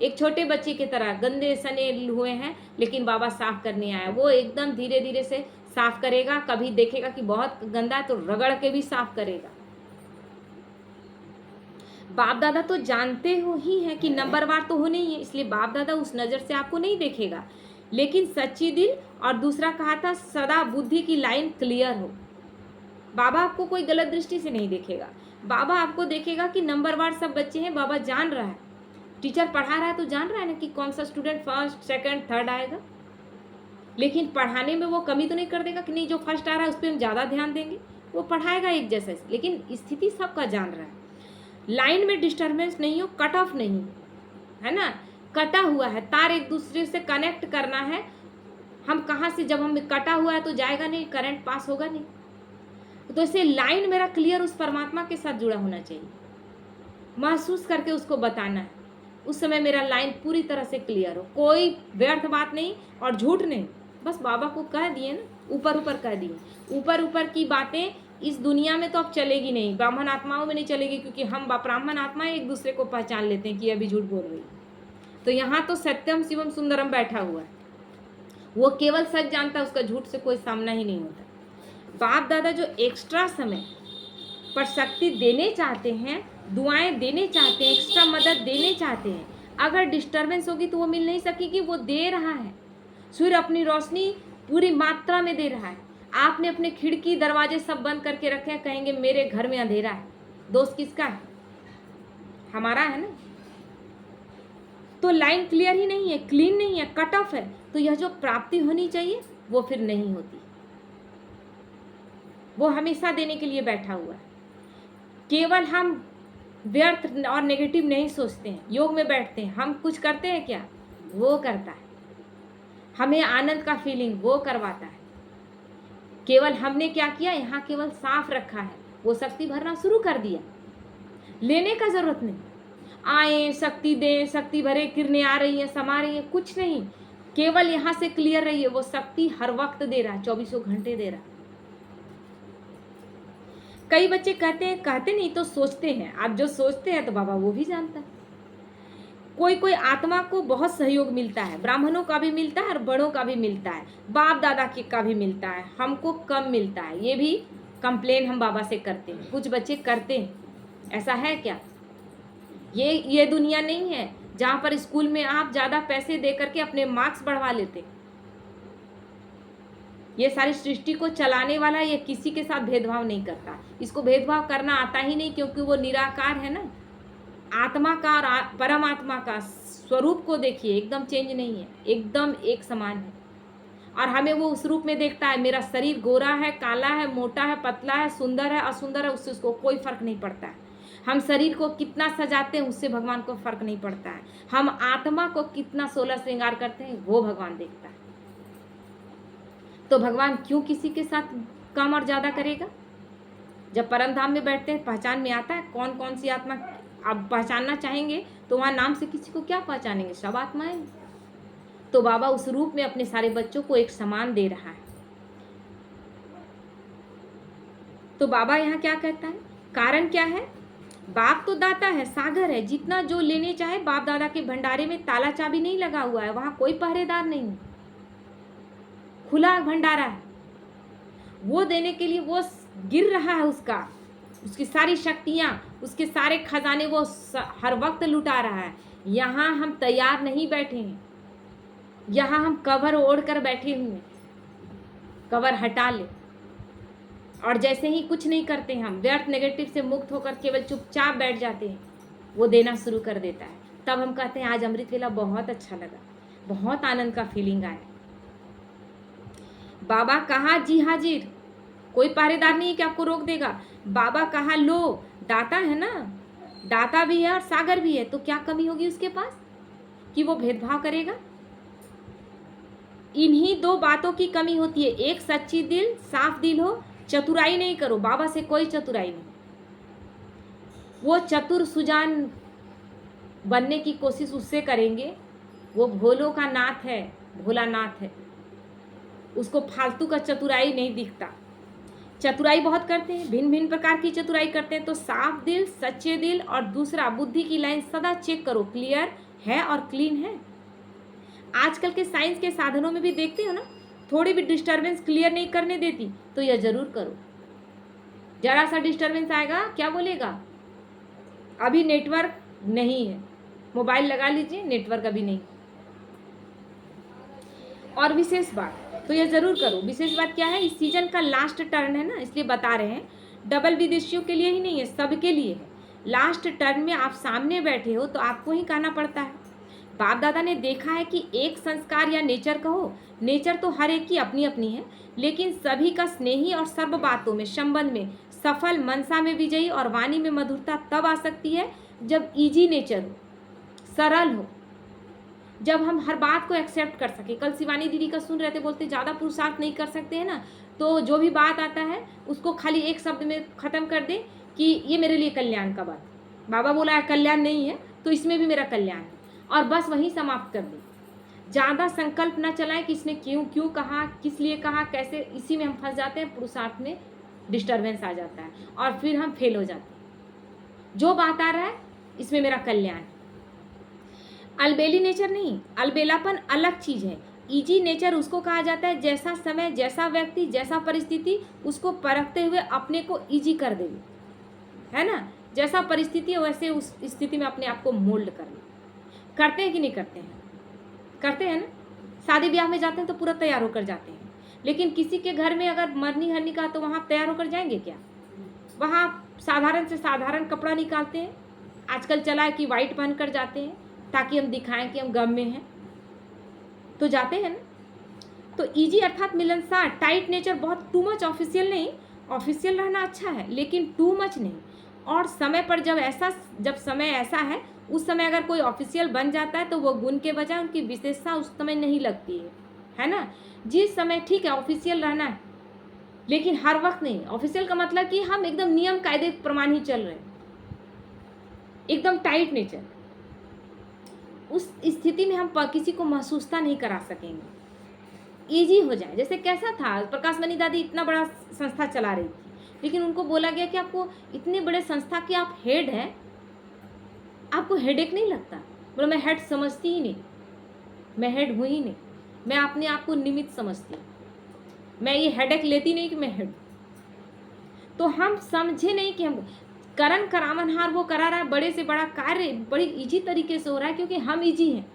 A: एक छोटे बच्चे की तरह गंदे सने हुए हैं लेकिन बाबा साफ करने आया, वो एकदम धीरे धीरे से साफ करेगा। कभी देखेगा कि बहुत गंदा है तो रगड़ के भी साफ करेगा। बाप दादा तो जानते हो ही हैं कि नंबरवार तो होने ही है, इसलिए बाप दादा उस नज़र से आपको नहीं देखेगा, लेकिन सच्ची दिल और दूसरा कहा था सदा बुद्धि की लाइन क्लियर हो। बाबा आपको कोई गलत दृष्टि से नहीं देखेगा, बाबा आपको देखेगा कि नंबरवार सब बच्चे हैं। बाबा जान रहा है, टीचर पढ़ा रहा है तो जान रहा है ना कि कौन सा स्टूडेंट फर्स्ट सेकंड थर्ड आएगा, लेकिन पढ़ाने में वो कमी तो नहीं कर देगा कि नहीं जो फर्स्ट आ रहा है उस पर हम ज़्यादा ध्यान देंगे। वो पढ़ाएगा एक जैसा, लेकिन स्थिति सबका जान रहा है। लाइन में डिस्टर्बेंस नहीं हो, कट ऑफ नहीं है ना, कटा हुआ है तार, एक दूसरे से कनेक्ट करना है। हम कहाँ से, जब हम कटा हुआ है तो जाएगा नहीं, करंट पास होगा नहीं। तो इसे लाइन मेरा क्लियर उस परमात्मा के साथ जुड़ा होना चाहिए, महसूस करके उसको बताना है। उस समय मेरा लाइन पूरी तरह से क्लियर हो, कोई व्यर्थ बात नहीं और झूठ नहीं। बस बाबा को कह दिए ना, ऊपर ऊपर कह दिए। ऊपर ऊपर की बातें इस दुनिया में तो अब चलेगी नहीं, ब्राह्मण आत्माओं में नहीं चलेगी, क्योंकि हम ब्राह्मण आत्माएं एक दूसरे को पहचान लेते हैं कि अभी झूठ बोल रही। तो यहाँ तो सत्यम शिवम सुंदरम बैठा हुआ है, वो केवल सच जानता है, उसका झूठ से कोई सामना ही नहीं होता। बाप दादा जो एक्स्ट्रा समय पर शक्ति देने चाहते हैं, दुआएं देने चाहते हैं, एक्स्ट्रा मदद देने चाहते हैं, अगर डिस्टर्बेंस होगी तो वो मिल नहीं सकेगी। वो दे रहा है, सूर्य अपनी रोशनी पूरी मात्रा में दे रहा है। आपने अपने खिड़की दरवाजे सब बंद करके रखे हैं, कहेंगे मेरे घर में अंधेरा है। दोस्त किसका है? हमारा है ना। तो लाइन क्लियर ही नहीं है, क्लीन नहीं है, कट ऑफ है, तो यह जो प्राप्ति होनी चाहिए वो फिर नहीं होती। वो हमेशा देने के लिए बैठा हुआ है। केवल हम व्यर्थ और नेगेटिव नहीं सोचते हैं, योग में बैठते हैं, हम कुछ करते हैं क्या? वो करता है। हमें आनंद का फीलिंग वो करवाता है। केवल हमने क्या किया, यहाँ केवल साफ रखा है, वो शक्ति भरना शुरू कर दिया। लेने का जरूरत नहीं, आए शक्ति दें, शक्ति भरे, किरणें आ रही हैं, समा रही हैं, कुछ नहीं, केवल यहाँ से क्लियर रहिए। वो शक्ति हर वक्त दे रहा है, 24 घंटे दे रहा है। कई बच्चे कहते नहीं तो सोचते हैं। आप जो सोचते हैं तो बाबा वो भी जानता है। कोई कोई आत्मा को बहुत सहयोग मिलता है, ब्राह्मणों का भी मिलता है और बड़ों का भी मिलता है, बाप दादा का भी मिलता है, हमको कम मिलता है। ये भी कंप्लेन हम बाबा से करते हैं, कुछ बच्चे करते हैं। ऐसा है क्या? ये दुनिया नहीं है जहाँ पर स्कूल में आप ज़्यादा पैसे दे करके अपने मार्क्स बढ़वा लेते। ये सारी सृष्टि को चलाने वाला ये किसी के साथ भेदभाव नहीं करता। इसको भेदभाव करना आता ही नहीं, क्योंकि वो निराकार है ना। आत्मा का और परमात्मा का स्वरूप को देखिए, एकदम चेंज नहीं है, एकदम एक समान है। और हमें वो उस रूप में देखता है। मेरा शरीर गोरा है, काला है, मोटा है, पतला है, सुंदर है, असुंदर है, उससे उसको कोई फर्क नहीं पड़ता है। हम शरीर को कितना सजाते हैं उससे भगवान को फर्क नहीं पड़ता है। हम आत्मा को कितना 16 श्रृंगार करते हैं वो भगवान देखता है। तो भगवान क्यों किसी के साथ कम और ज्यादा करेगा? जब परम धाम में बैठते हैं पहचान में आता है कौन कौन सी आत्मा आप पहचानना चाहेंगे, तो वहां नाम से किसी को क्या पहचानेंगे? सब आत्माएं। तो बाबा उस रूप में अपने सारे बच्चों को एक समान दे रहा है। तो बाबा यहाँ क्या कहता है? कारण क्या है? बाप तो दाता है, सागर है, जितना जो लेने चाहे। बाप दादा के भंडारे में ताला चाबी नहीं लगा हुआ है, वहां कोई पहरेदार नहीं है, खुला भंडारा है। वो देने के लिए वो गिर रहा है, उसकी सारी शक्तियां, उसके सारे खजाने वो हर वक्त लुटा रहा है। यहाँ हम तैयार नहीं बैठे हैं, यहाँ हम कवर ओढ़ कर बैठे हुए हैं। कवर हटा ले और जैसे ही कुछ नहीं करते हम, व्यर्थ नेगेटिव से मुक्त होकर केवल चुपचाप बैठ जाते हैं, वो देना शुरू कर देता है। तब हम कहते हैं आज अमृत वेला बहुत अच्छा लगा, बहुत आनंद का फीलिंग आया। बाबा कहा जी हाजिर, कोई पहरेदार नहीं है कि आपको रोक देगा। बाबा कहा लो, दाता है ना, दाता भी है और सागर भी है, तो क्या कमी होगी उसके पास कि वो भेदभाव करेगा? इन्हीं दो बातों की कमी होती है, एक सच्ची दिल, साफ दिल हो, चतुराई नहीं करो। बाबा से कोई चतुराई नहीं। वो चतुर सुजान बनने की कोशिश उससे करेंगे, वो भोलों का नाथ है, भोलानाथ है, उसको फालतू का चतुराई नहीं दिखता। चतुराई बहुत करते हैं, भिन्न भिन्न प्रकार की चतुराई करते हैं। तो साफ दिल, सच्चे दिल और दूसरा बुद्धि की लाइन सदा चेक करो, क्लियर है और क्लीन है। आजकल के साइंस के साधनों में भी देखते हो ना, थोड़ी भी डिस्टरबेंस क्लियर नहीं करने देती, तो यह जरूर करो। जरा सा डिस्टरबेंस आएगा क्या बोलेगा? अभी नेटवर्क नहीं है, मोबाइल लगा लीजिए, नेटवर्क अभी नहीं। और विशेष बात तो यह जरूर करो। विशेष बात क्या है? इस सीजन का लास्ट टर्न है ना, इसलिए बता रहे हैं। डबल विदेशियों के लिए ही नहीं है, सबके लिए है। लास्ट टर्न में आप सामने बैठे हो तो आपको ही कहना पड़ता है। बाप दादा ने देखा है कि एक संस्कार या नेचर कहो, नेचर तो हर एक की अपनी अपनी है, लेकिन सभी का स्नेही और सर्व बातों में, संबंध में सफल, मनसा में विजयी और वाणी में मधुरता तब आ सकती है जब इजी नेचर हो, सरल हो, जब हम हर बात को एक्सेप्ट कर सके। कल शिवानी दीदी का सुन रहे थे, बोलते ज़्यादा पुरुषार्थ नहीं कर सकते हैं ना, तो जो भी बात आता है उसको खाली एक शब्द में ख़त्म कर दे कि ये मेरे लिए कल्याण का बात। बाबा बोला है कल्याण नहीं है तो इसमें भी मेरा कल्याण है, और बस वहीं समाप्त कर दे। ज़्यादा संकल्प ना चलाएं कि इसने क्यों कहा, किस लिए कहा, कैसे, इसी में हम फंस जाते हैं। पुरुषार्थ में डिस्टर्बेंस आ जाता है और फिर हम फेल हो जाते हैं। जो बात आ रहा है इसमें मेरा कल्याण। अलबेली नेचर नहीं, अलबेलापन अलग चीज़ है। इजी नेचर उसको कहा जाता है जैसा समय, जैसा व्यक्ति, जैसा परिस्थिति, उसको परखते हुए अपने को इजी कर देगी, है ना। जैसा परिस्थिति है वैसे उस स्थिति में अपने आप को मोल्ड कर ले। करते हैं कि नहीं करते हैं? करते हैं ना। शादी ब्याह में जाते हैं तो पूरा तैयार होकर जाते हैं, लेकिन किसी के घर में अगर मरनी हरनी का तो वहाँ तैयार होकर जाएंगे क्या? वहाँ साधारण से साधारण कपड़ा निकालते हैं। आजकल चला है कि वाइट पहन कर जाते हैं ताकि हम दिखाएं कि हम गम में हैं, तो जाते हैं ना। तो इजी अर्थात मिलनसार, टाइट नेचर, बहुत टू मच ऑफिशियल नहीं। ऑफिशियल रहना अच्छा है लेकिन टू मच नहीं। और समय पर जब समय ऐसा है, उस समय अगर कोई ऑफिशियल बन जाता है तो वो गुण के बजाय उनकी विशेषता उस समय नहीं लगती है ना। जिस समय ठीक है ऑफिशियल रहना है, लेकिन हर वक्त नहीं। ऑफिशियल का मतलब कि हम एकदम नियम कायदे प्रमाण ही चल रहे हैं, एकदम टाइट नेचर। उस स्थिति में हम किसी को महसूसता नहीं करा सकेंगे। इजी हो जाए, जैसे कैसा था, प्रकाश मणि दादी इतना बड़ा संस्था चला रही थी, लेकिन उनको बोला गया कि आपको इतने बड़े संस्था के आप हेड हैं, आपको हेडेक नहीं लगता? बोलो मैं हेड समझती ही नहीं, मैं हेड हूँ ही नहीं, मैं अपने आप को निमित्त समझती हूँ, मैं ये हेडेक लेती नहीं कि मैं हेड। तो हम समझे नहीं कि हम करण करावनहार वो करा रहा है, बड़े से बड़ा कार्य बड़ी इजी तरीके से हो रहा है क्योंकि हम इजी हैं।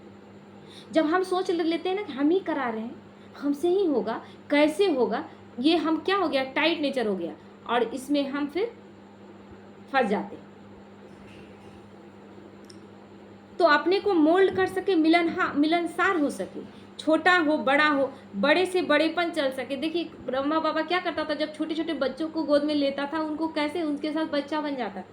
A: जब हम सोच लेते हैं ना कि हम ही करा रहे हैं, हमसे ही होगा, कैसे होगा, ये हम क्या हो गया, टाइट नेचर हो गया, और इसमें हम फिर फंस जाते हैं। तो अपने को मोल्ड कर सके, मिलनसार हो सके, छोटा हो बड़ा हो, बड़े से बड़ेपन चल सके। देखिए ब्रह्मा बाबा क्या करता था, जब छोटे छोटे बच्चों को गोद में लेता था, उनको कैसे उनके साथ बच्चा बन जाता था,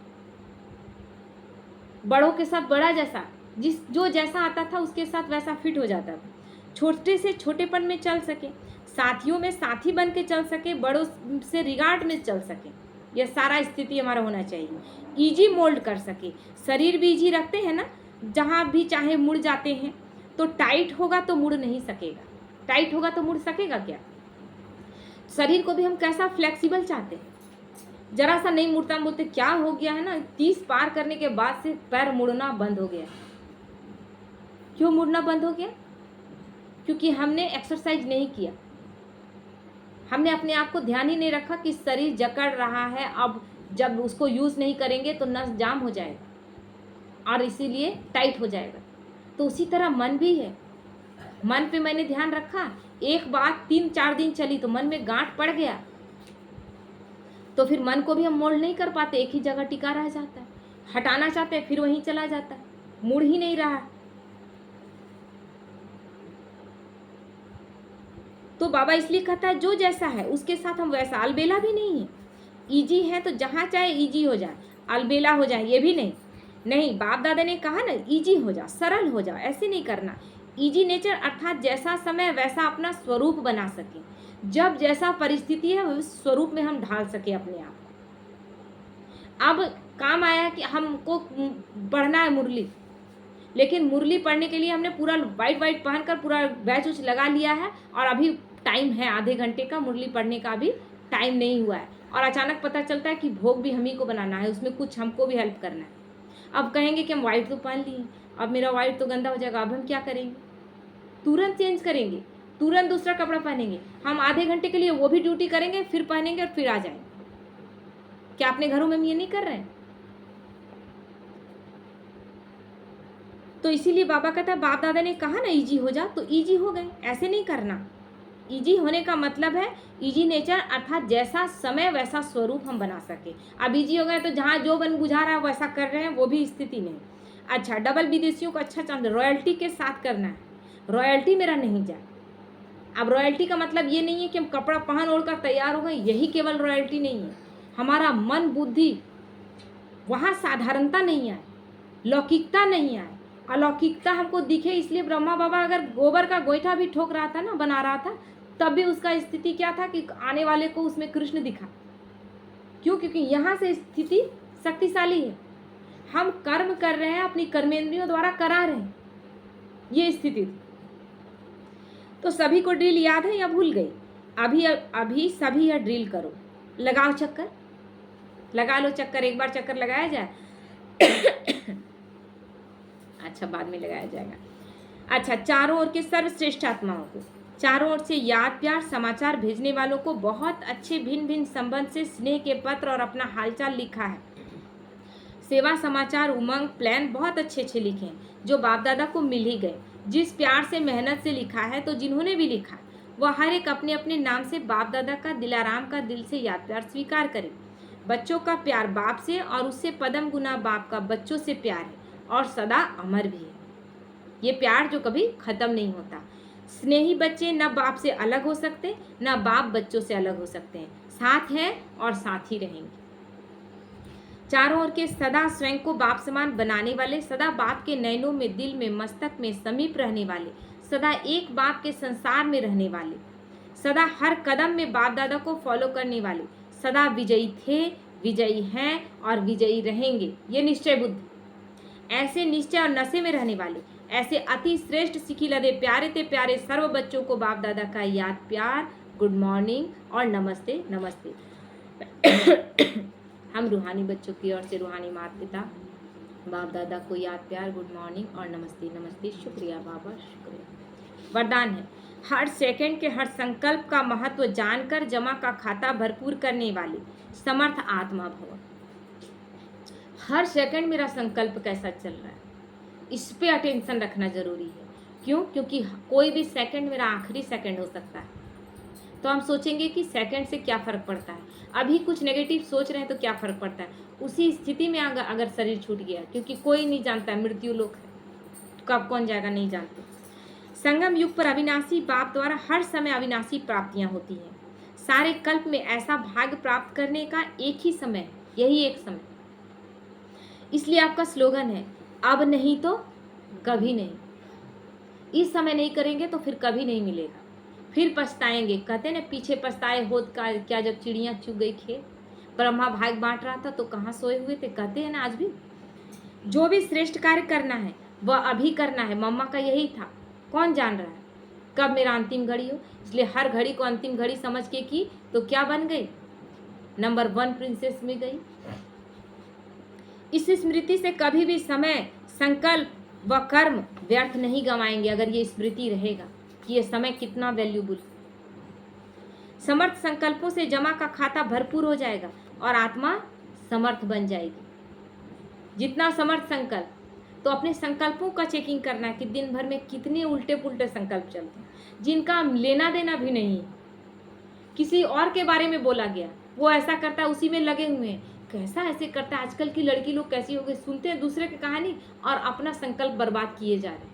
A: बड़ों के साथ बड़ा जैसा, जो जैसा आता था उसके साथ वैसा फिट हो जाता था, छोटे से छोटेपन में चल सके, साथियों में साथी बन के चल सके, बड़ों से रिगार्ड में चल सके, यह सारा स्थिति हमारा होना चाहिए। इजी मोल्ड कर सके, शरीर भी इजी रखते हैं ना, जहाँ भी चाहे मुड़ जाते हैं, तो टाइट होगा तो मुड़ नहीं सकेगा, टाइट होगा तो मुड़ सकेगा क्या? शरीर को भी हम कैसा फ्लेक्सिबल चाहते हैं, जरा सा नहीं मुड़ता, बोलते क्या हो गया है ना, 30 पार करने के बाद से पैर मुड़ना बंद हो गया। क्यों मुड़ना बंद हो गया? क्योंकि हमने एक्सरसाइज नहीं किया, हमने अपने आप को ध्यान ही नहीं रखा कि शरीर जकड़ रहा है, अब जब उसको यूज़ नहीं करेंगे तो नस जाम हो जाएगा और इसीलिए टाइट हो जाएगा। तो उसी तरह मन भी है, मन पे मैंने ध्यान रखा, एक बात 3-4 दिन चली तो मन में गांठ पड़ गया, तो फिर मन को भी हम मोल्ड नहीं कर पाते, एक ही जगह टिका रह जाता है, हटाना चाहते हैं फिर वहीं चला जाता है, मुड़ ही नहीं रहा। तो बाबा इसलिए कहता है जो जैसा है उसके साथ हम वैसा, अलबेला भी नहीं है, इजी है तो जहाँ चाहे इजी हो जाए, अलबेला हो जाए ये भी नहीं। नहीं, बाप दादा ने कहा ना इजी हो जा, सरल हो जा, ऐसे नहीं करना। इजी नेचर अर्थात जैसा समय वैसा अपना स्वरूप बना सके, जब जैसा परिस्थिति है उस स्वरूप में हम ढाल सके अपने आप को। अब काम आया कि हमको पढ़ना है मुरली, लेकिन मुरली पढ़ने के लिए हमने पूरा वाइट वाइट पहनकर पूरा बैच उच लगा लिया है और अभी टाइम है आधे घंटे का, मुरली पढ़ने का अभी टाइम नहीं हुआ है, और अचानक पता चलता है कि भोग भी हम ही को बनाना है, उसमें कुछ हमको भी हेल्प करना है। अब कहेंगे कि हम वाइट तो पहन लिए, अब मेरा वाइट तो गंदा हो जाएगा, अब हम क्या करेंगे? तुरंत चेंज करेंगे, तुरंत दूसरा कपड़ा पहनेंगे। हम आधे घंटे के लिए वो भी ड्यूटी करेंगे, फिर पहनेंगे और फिर आ जाएंगे। क्या अपने घरों में हम ये नहीं कर रहे हैं? तो इसीलिए बाबा कहता है, बाप दादा ने कहा ना इजी हो जा, तो इजी हो गए, ऐसे नहीं करना। इजी होने का मतलब है इजी नेचर अर्थात जैसा समय वैसा स्वरूप हम बना सके। अब इजी हो गए तो जहाँ जो बन बुझा रहा है वैसा कर रहे हैं, वो भी स्थिति नहीं। अच्छा, डबल विदेशियों को अच्छा चांद रॉयल्टी के साथ करना है, रॉयल्टी मेरा नहीं जाए। अब रॉयल्टी का मतलब ये नहीं है कि हम कपड़ा पहन ओढ़ कर तैयार हो गए, यही केवल रॉयल्टी नहीं है। हमारा मन बुद्धि वहाँ साधारणता नहीं आए, लौकिकता नहीं आए, अलौकिकता हमको दिखे। इसलिए ब्रह्मा बाबा अगर गोबर का गोईठा भी ठोक रहा था ना, बना रहा था, तब भी उसका स्थिति क्या था कि आने वाले को उसमें कृष्ण दिखा। क्यों? क्योंकि यहाँ से स्थिति शक्तिशाली है, हम कर्म कर रहे हैं, अपनी कर्मेंद्रियों द्वारा करा रहे हैं, ये स्थिति। तो सभी को ड्रिल याद है या भूल गई? अभी सभी यह ड्रिल करो, लगाओ चक्कर, लगा लो चक्कर, एक बार चक्कर लगाया जाए। अच्छा, बाद में लगाया जाएगा। अच्छा, चारों ओर के सर्वश्रेष्ठ आत्माओं को, चारों ओर से याद प्यार समाचार भेजने वालों को बहुत अच्छे भिन्न भिन्न संबंध से स्नेह के पत्र और अपना हालचाल लिखा है। सेवा समाचार उमंग प्लान बहुत अच्छे अच्छे लिखे हैं, जो बाप दादा को मिल ही गए। जिस प्यार से मेहनत से लिखा है, तो जिन्होंने भी लिखा वह हर एक अपने अपने नाम से बाप दादा का दिलाराम का दिल से याद प्यार स्वीकार करे। बच्चों का प्यार बाप से और उससे पदम गुना बाप का बच्चों से प्यार है और सदा अमर भी है। ये प्यार जो कभी खत्म नहीं होता। स्नेही बच्चे न बाप से अलग हो सकते, न बाप बच्चों से अलग हो सकते हैं, साथ हैं और साथ ही रहेंगे। चारों ओर के सदा स्वयं को बाप समान बनाने वाले, सदा बाप के नयनों में, दिल में, मस्तक में समीप रहने वाले, सदा एक बाप के संसार में रहने वाले, सदा हर कदम में बाप दादा को फॉलो करने वाले, सदा विजयी थे, विजयी हैं और विजयी रहेंगे, ये निश्चय बुद्ध। ऐसे निश्चय और नशे में रहने वाले, ऐसे अति श्रेष्ठ सिखी लदे प्यारे ते प्यारे सर्व बच्चों को बाप दादा का याद प्यार, गुड मॉर्निंग और नमस्ते नमस्ते। हम रूहानी बच्चों की ओर से रूहानी माता पिता बाप दादा को याद प्यार, गुड मॉर्निंग और नमस्ते नमस्ते। शुक्रिया बाबा, शुक्रिया। वरदान है, हर सेकंड के हर संकल्प का महत्व जानकर जमा का खाता भरपूर करने वाले समर्थ आत्मा भव। हर सेकंड मेरा संकल्प कैसा चल रहा है, इस पे अटेंशन रखना जरूरी है। क्यों? क्योंकि कोई भी सेकंड मेरा आखिरी सेकंड हो सकता है। तो हम सोचेंगे कि सेकंड से क्या फ़र्क पड़ता है, अभी कुछ नेगेटिव सोच रहे हैं तो क्या फ़र्क पड़ता है। उसी स्थिति में अगर शरीर छूट गया, क्योंकि कोई नहीं जानता, मृत्यु लोक है, कब कौन जाएगा नहीं जानते। संगम युग पर अविनाशी बाप द्वारा हर समय अविनाशी प्राप्तियाँ होती हैं। सारे कल्प में ऐसा भाग्य प्राप्त करने का एक ही समय, यही एक समय। इसलिए आपका स्लोगन है, अब नहीं तो कभी नहीं। इस समय नहीं करेंगे तो फिर कभी नहीं मिलेगा, फिर पछताएंगे। कहते हैं ना, पीछे पछताए होत का क्या, जब चिड़िया चुग गई खेत। ब्रह्मा भाग बांट रहा था तो कहाँ सोए हुए थे, कहते हैं ना आज भी। जो भी श्रेष्ठ कार्य करना है वह अभी करना है। मम्मा का यही था, कौन जान रहा है कब मेरा अंतिम घड़ी हो। इसलिए हर घड़ी को अंतिम घड़ी समझ के की तो क्या बन गई, नंबर 1 प्रिंसेस में गई। इस स्मृति से कभी भी समय, संकल्प व कर्म व्यर्थ नहीं गंवाएंगे। अगर ये स्मृति रहेगा कि ये समय कितना वैल्यूबल। समर्थ संकल्पों से जमा का खाता भरपूर हो जाएगा और आत्मा समर्थ बन जाएगी। जितना समर्थ संकल्प, तो अपने संकल्पों का चेकिंग करना है कि दिन भर में कितने उल्टे पुल्टे संकल्प चलते हैं जिनका लेना देना भी नहीं। किसी और के बारे में बोला गया, वो ऐसा करता है, उसी में लगे हुए हैं, कैसा ऐसे करता है, आजकल की लड़की लोग कैसी हो गई। सुनते हैं दूसरे की कहानी और अपना संकल्प बर्बाद किए जा रहे हैं।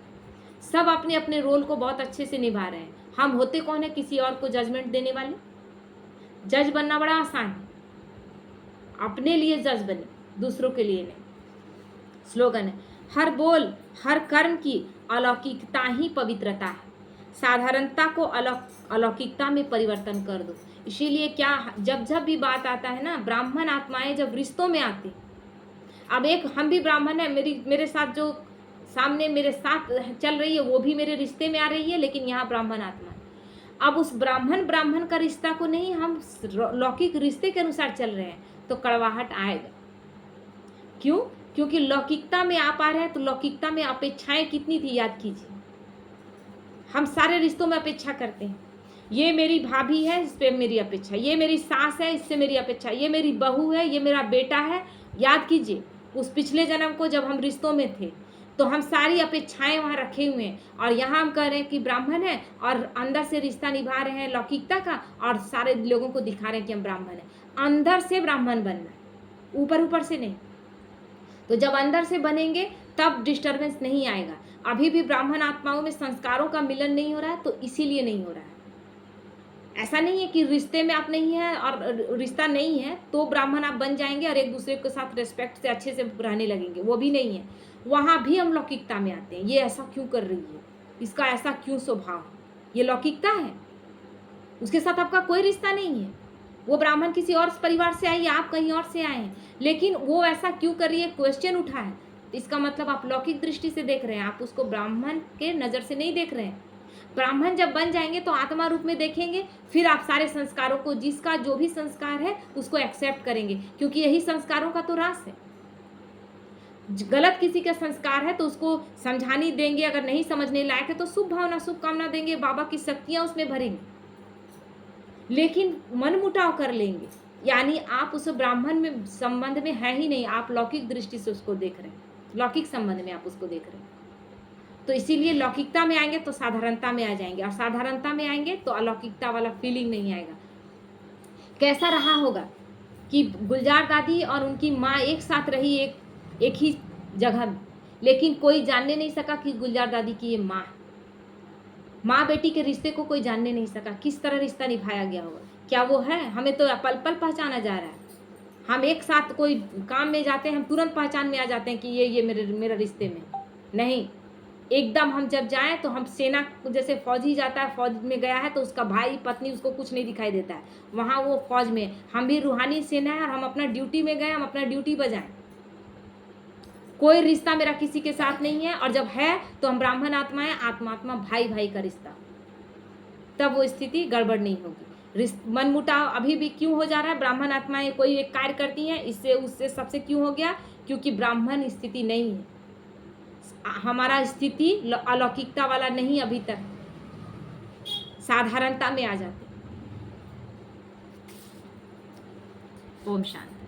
A: सब अपने अपने रोल को बहुत अच्छे से निभा रहे हैं। हम होते कौन है किसी और को जजमेंट देने वाले। जज बनना बड़ा आसान है, अपने लिए जज बने, दूसरों के लिए नहीं। स्लोगन है, हर बोल हर कर्म की अलौकिकता ही पवित्रता है। साधारणता को अलौकिकता में परिवर्तन कर दो। इसीलिए क्या, जब जब भी बात आता है ना, ब्राह्मण आत्माएं जब रिश्तों में आती, अब एक हम भी ब्राह्मण है, मेरे साथ जो सामने मेरे साथ चल रही है वो भी मेरे रिश्ते में आ रही है, लेकिन यहाँ ब्राह्मण आत्मा है। अब उस ब्राह्मण का रिश्ता को नहीं, हम लौकिक रिश्ते के अनुसार चल रहे हैं तो कड़वाहट आएगा। क्यों? क्योंकि लौकिकता में आप आ रहे हैं तो लौकिकता में अपेक्षाएं कितनी थी, याद कीजिए। हम सारे रिश्तों में अपेक्षा करते हैं, ये मेरी भाभी है, इस पे मेरी अपेक्षा, ये मेरी सास है, इससे मेरी अपेक्षा, ये मेरी बहू है, ये मेरा बेटा है। याद कीजिए उस पिछले जन्म को, जब हम रिश्तों में थे तो हम सारी अपेक्षाएं वहाँ रखे हुए हैं, और यहाँ हम कह रहे हैं कि ब्राह्मण है और अंदर से रिश्ता निभा रहे हैं लौकिकता का, और सारे लोगों को दिखा रहे हैं कि हम ब्राह्मण हैं। अंदर से ब्राह्मण बनना, ऊपर ऊपर से नहीं। तो जब अंदर से बनेंगे तब डिस्टर्बेंस नहीं आएगा। अभी भी ब्राह्मण आत्माओं में संस्कारों का मिलन नहीं हो रहा है, तो इसीलिए नहीं हो रहा है। ऐसा नहीं है कि रिश्ते में आप नहीं है और रिश्ता नहीं है तो ब्राह्मण आप बन जाएंगे और एक दूसरे के साथ रिस्पेक्ट से अच्छे से रहने लगेंगे, वो भी नहीं है। वहाँ भी हम लौकिकता में आते हैं, ये ऐसा क्यों कर रही है, इसका ऐसा क्यों स्वभाव, ये लौकिकता है। उसके साथ आपका कोई रिश्ता नहीं है। वो ब्राह्मण किसी और परिवार से आई, आप कहीं और से आए हैं, लेकिन वो ऐसा क्यों कर रही है, क्वेश्चन उठा है। इसका मतलब आप लौकिक दृष्टि से देख रहे हैं, आप उसको ब्राह्मण के नज़र से नहीं देख रहे हैं। ब्राह्मण जब बन जाएंगे तो आत्मा रूप में देखेंगे, फिर आप सारे संस्कारों को, जिसका जो भी संस्कार है उसको एक्सेप्ट करेंगे, क्योंकि यही संस्कारों का तो रास है। गलत किसी का संस्कार है तो उसको समझानी देंगे, अगर नहीं समझने लायक है तो शुभ भावना शुभकामना देंगे, बाबा की शक्तियाँ उसमें भरेंगे। लेकिन मनमुटाव कर लेंगे, यानी आप उस ब्राह्मण में संबंध में है ही नहीं, आप लौकिक दृष्टि से उसको देख रहे हैं, लौकिक संबंध में आप उसको देख रहे हैं। तो इसीलिए लौकिकता में आएंगे तो साधारणता में आ जाएंगे, और साधारणता में आएंगे तो अलौकिकता वाला फीलिंग नहीं आएगा। कैसा रहा होगा कि गुलजार दादी और उनकी माँ एक साथ रही, एक ही जगह में, लेकिन कोई जानने नहीं सका कि गुलजार दादी की ये माँ है। माँ बेटी के रिश्ते को कोई जानने नहीं सका, किस तरह रिश्ता निभाया गया होगा। क्या वो है? हमें तो पल पल पहचाना जा रहा है। हम एक साथ कोई काम में जाते हैं, हम तुरंत पहचान में आ जाते हैं कि ये मेरा रिश्ते में नहीं। एकदम हम जब जाएं तो हम सेना, जैसे फौजी जाता है, फौज में गया है तो उसका भाई पत्नी उसको कुछ नहीं दिखाई देता है, वहाँ वो फौज में। हम भी रूहानी सेना है और हम अपना ड्यूटी में गए, हम अपना ड्यूटी बजाएं। कोई रिश्ता मेरा किसी के साथ नहीं है, और जब है तो हम ब्राह्मण आत्माएं, आत्मा भाई भाई का रिश्ता, तब वो स्थिति गड़बड़ नहीं होगी। मनमुटाव अभी भी क्यों हो जा रहा है? ब्राह्मण आत्माएं कोई एक कार्य करती हैं, इससे उससे सबसे क्यों हो गया? क्योंकि ब्राह्मण स्थिति नहीं है, हमारा स्थिति अलौकिकता वाला नहीं, अभी तक साधारणता में आ जाते। ओम शांति।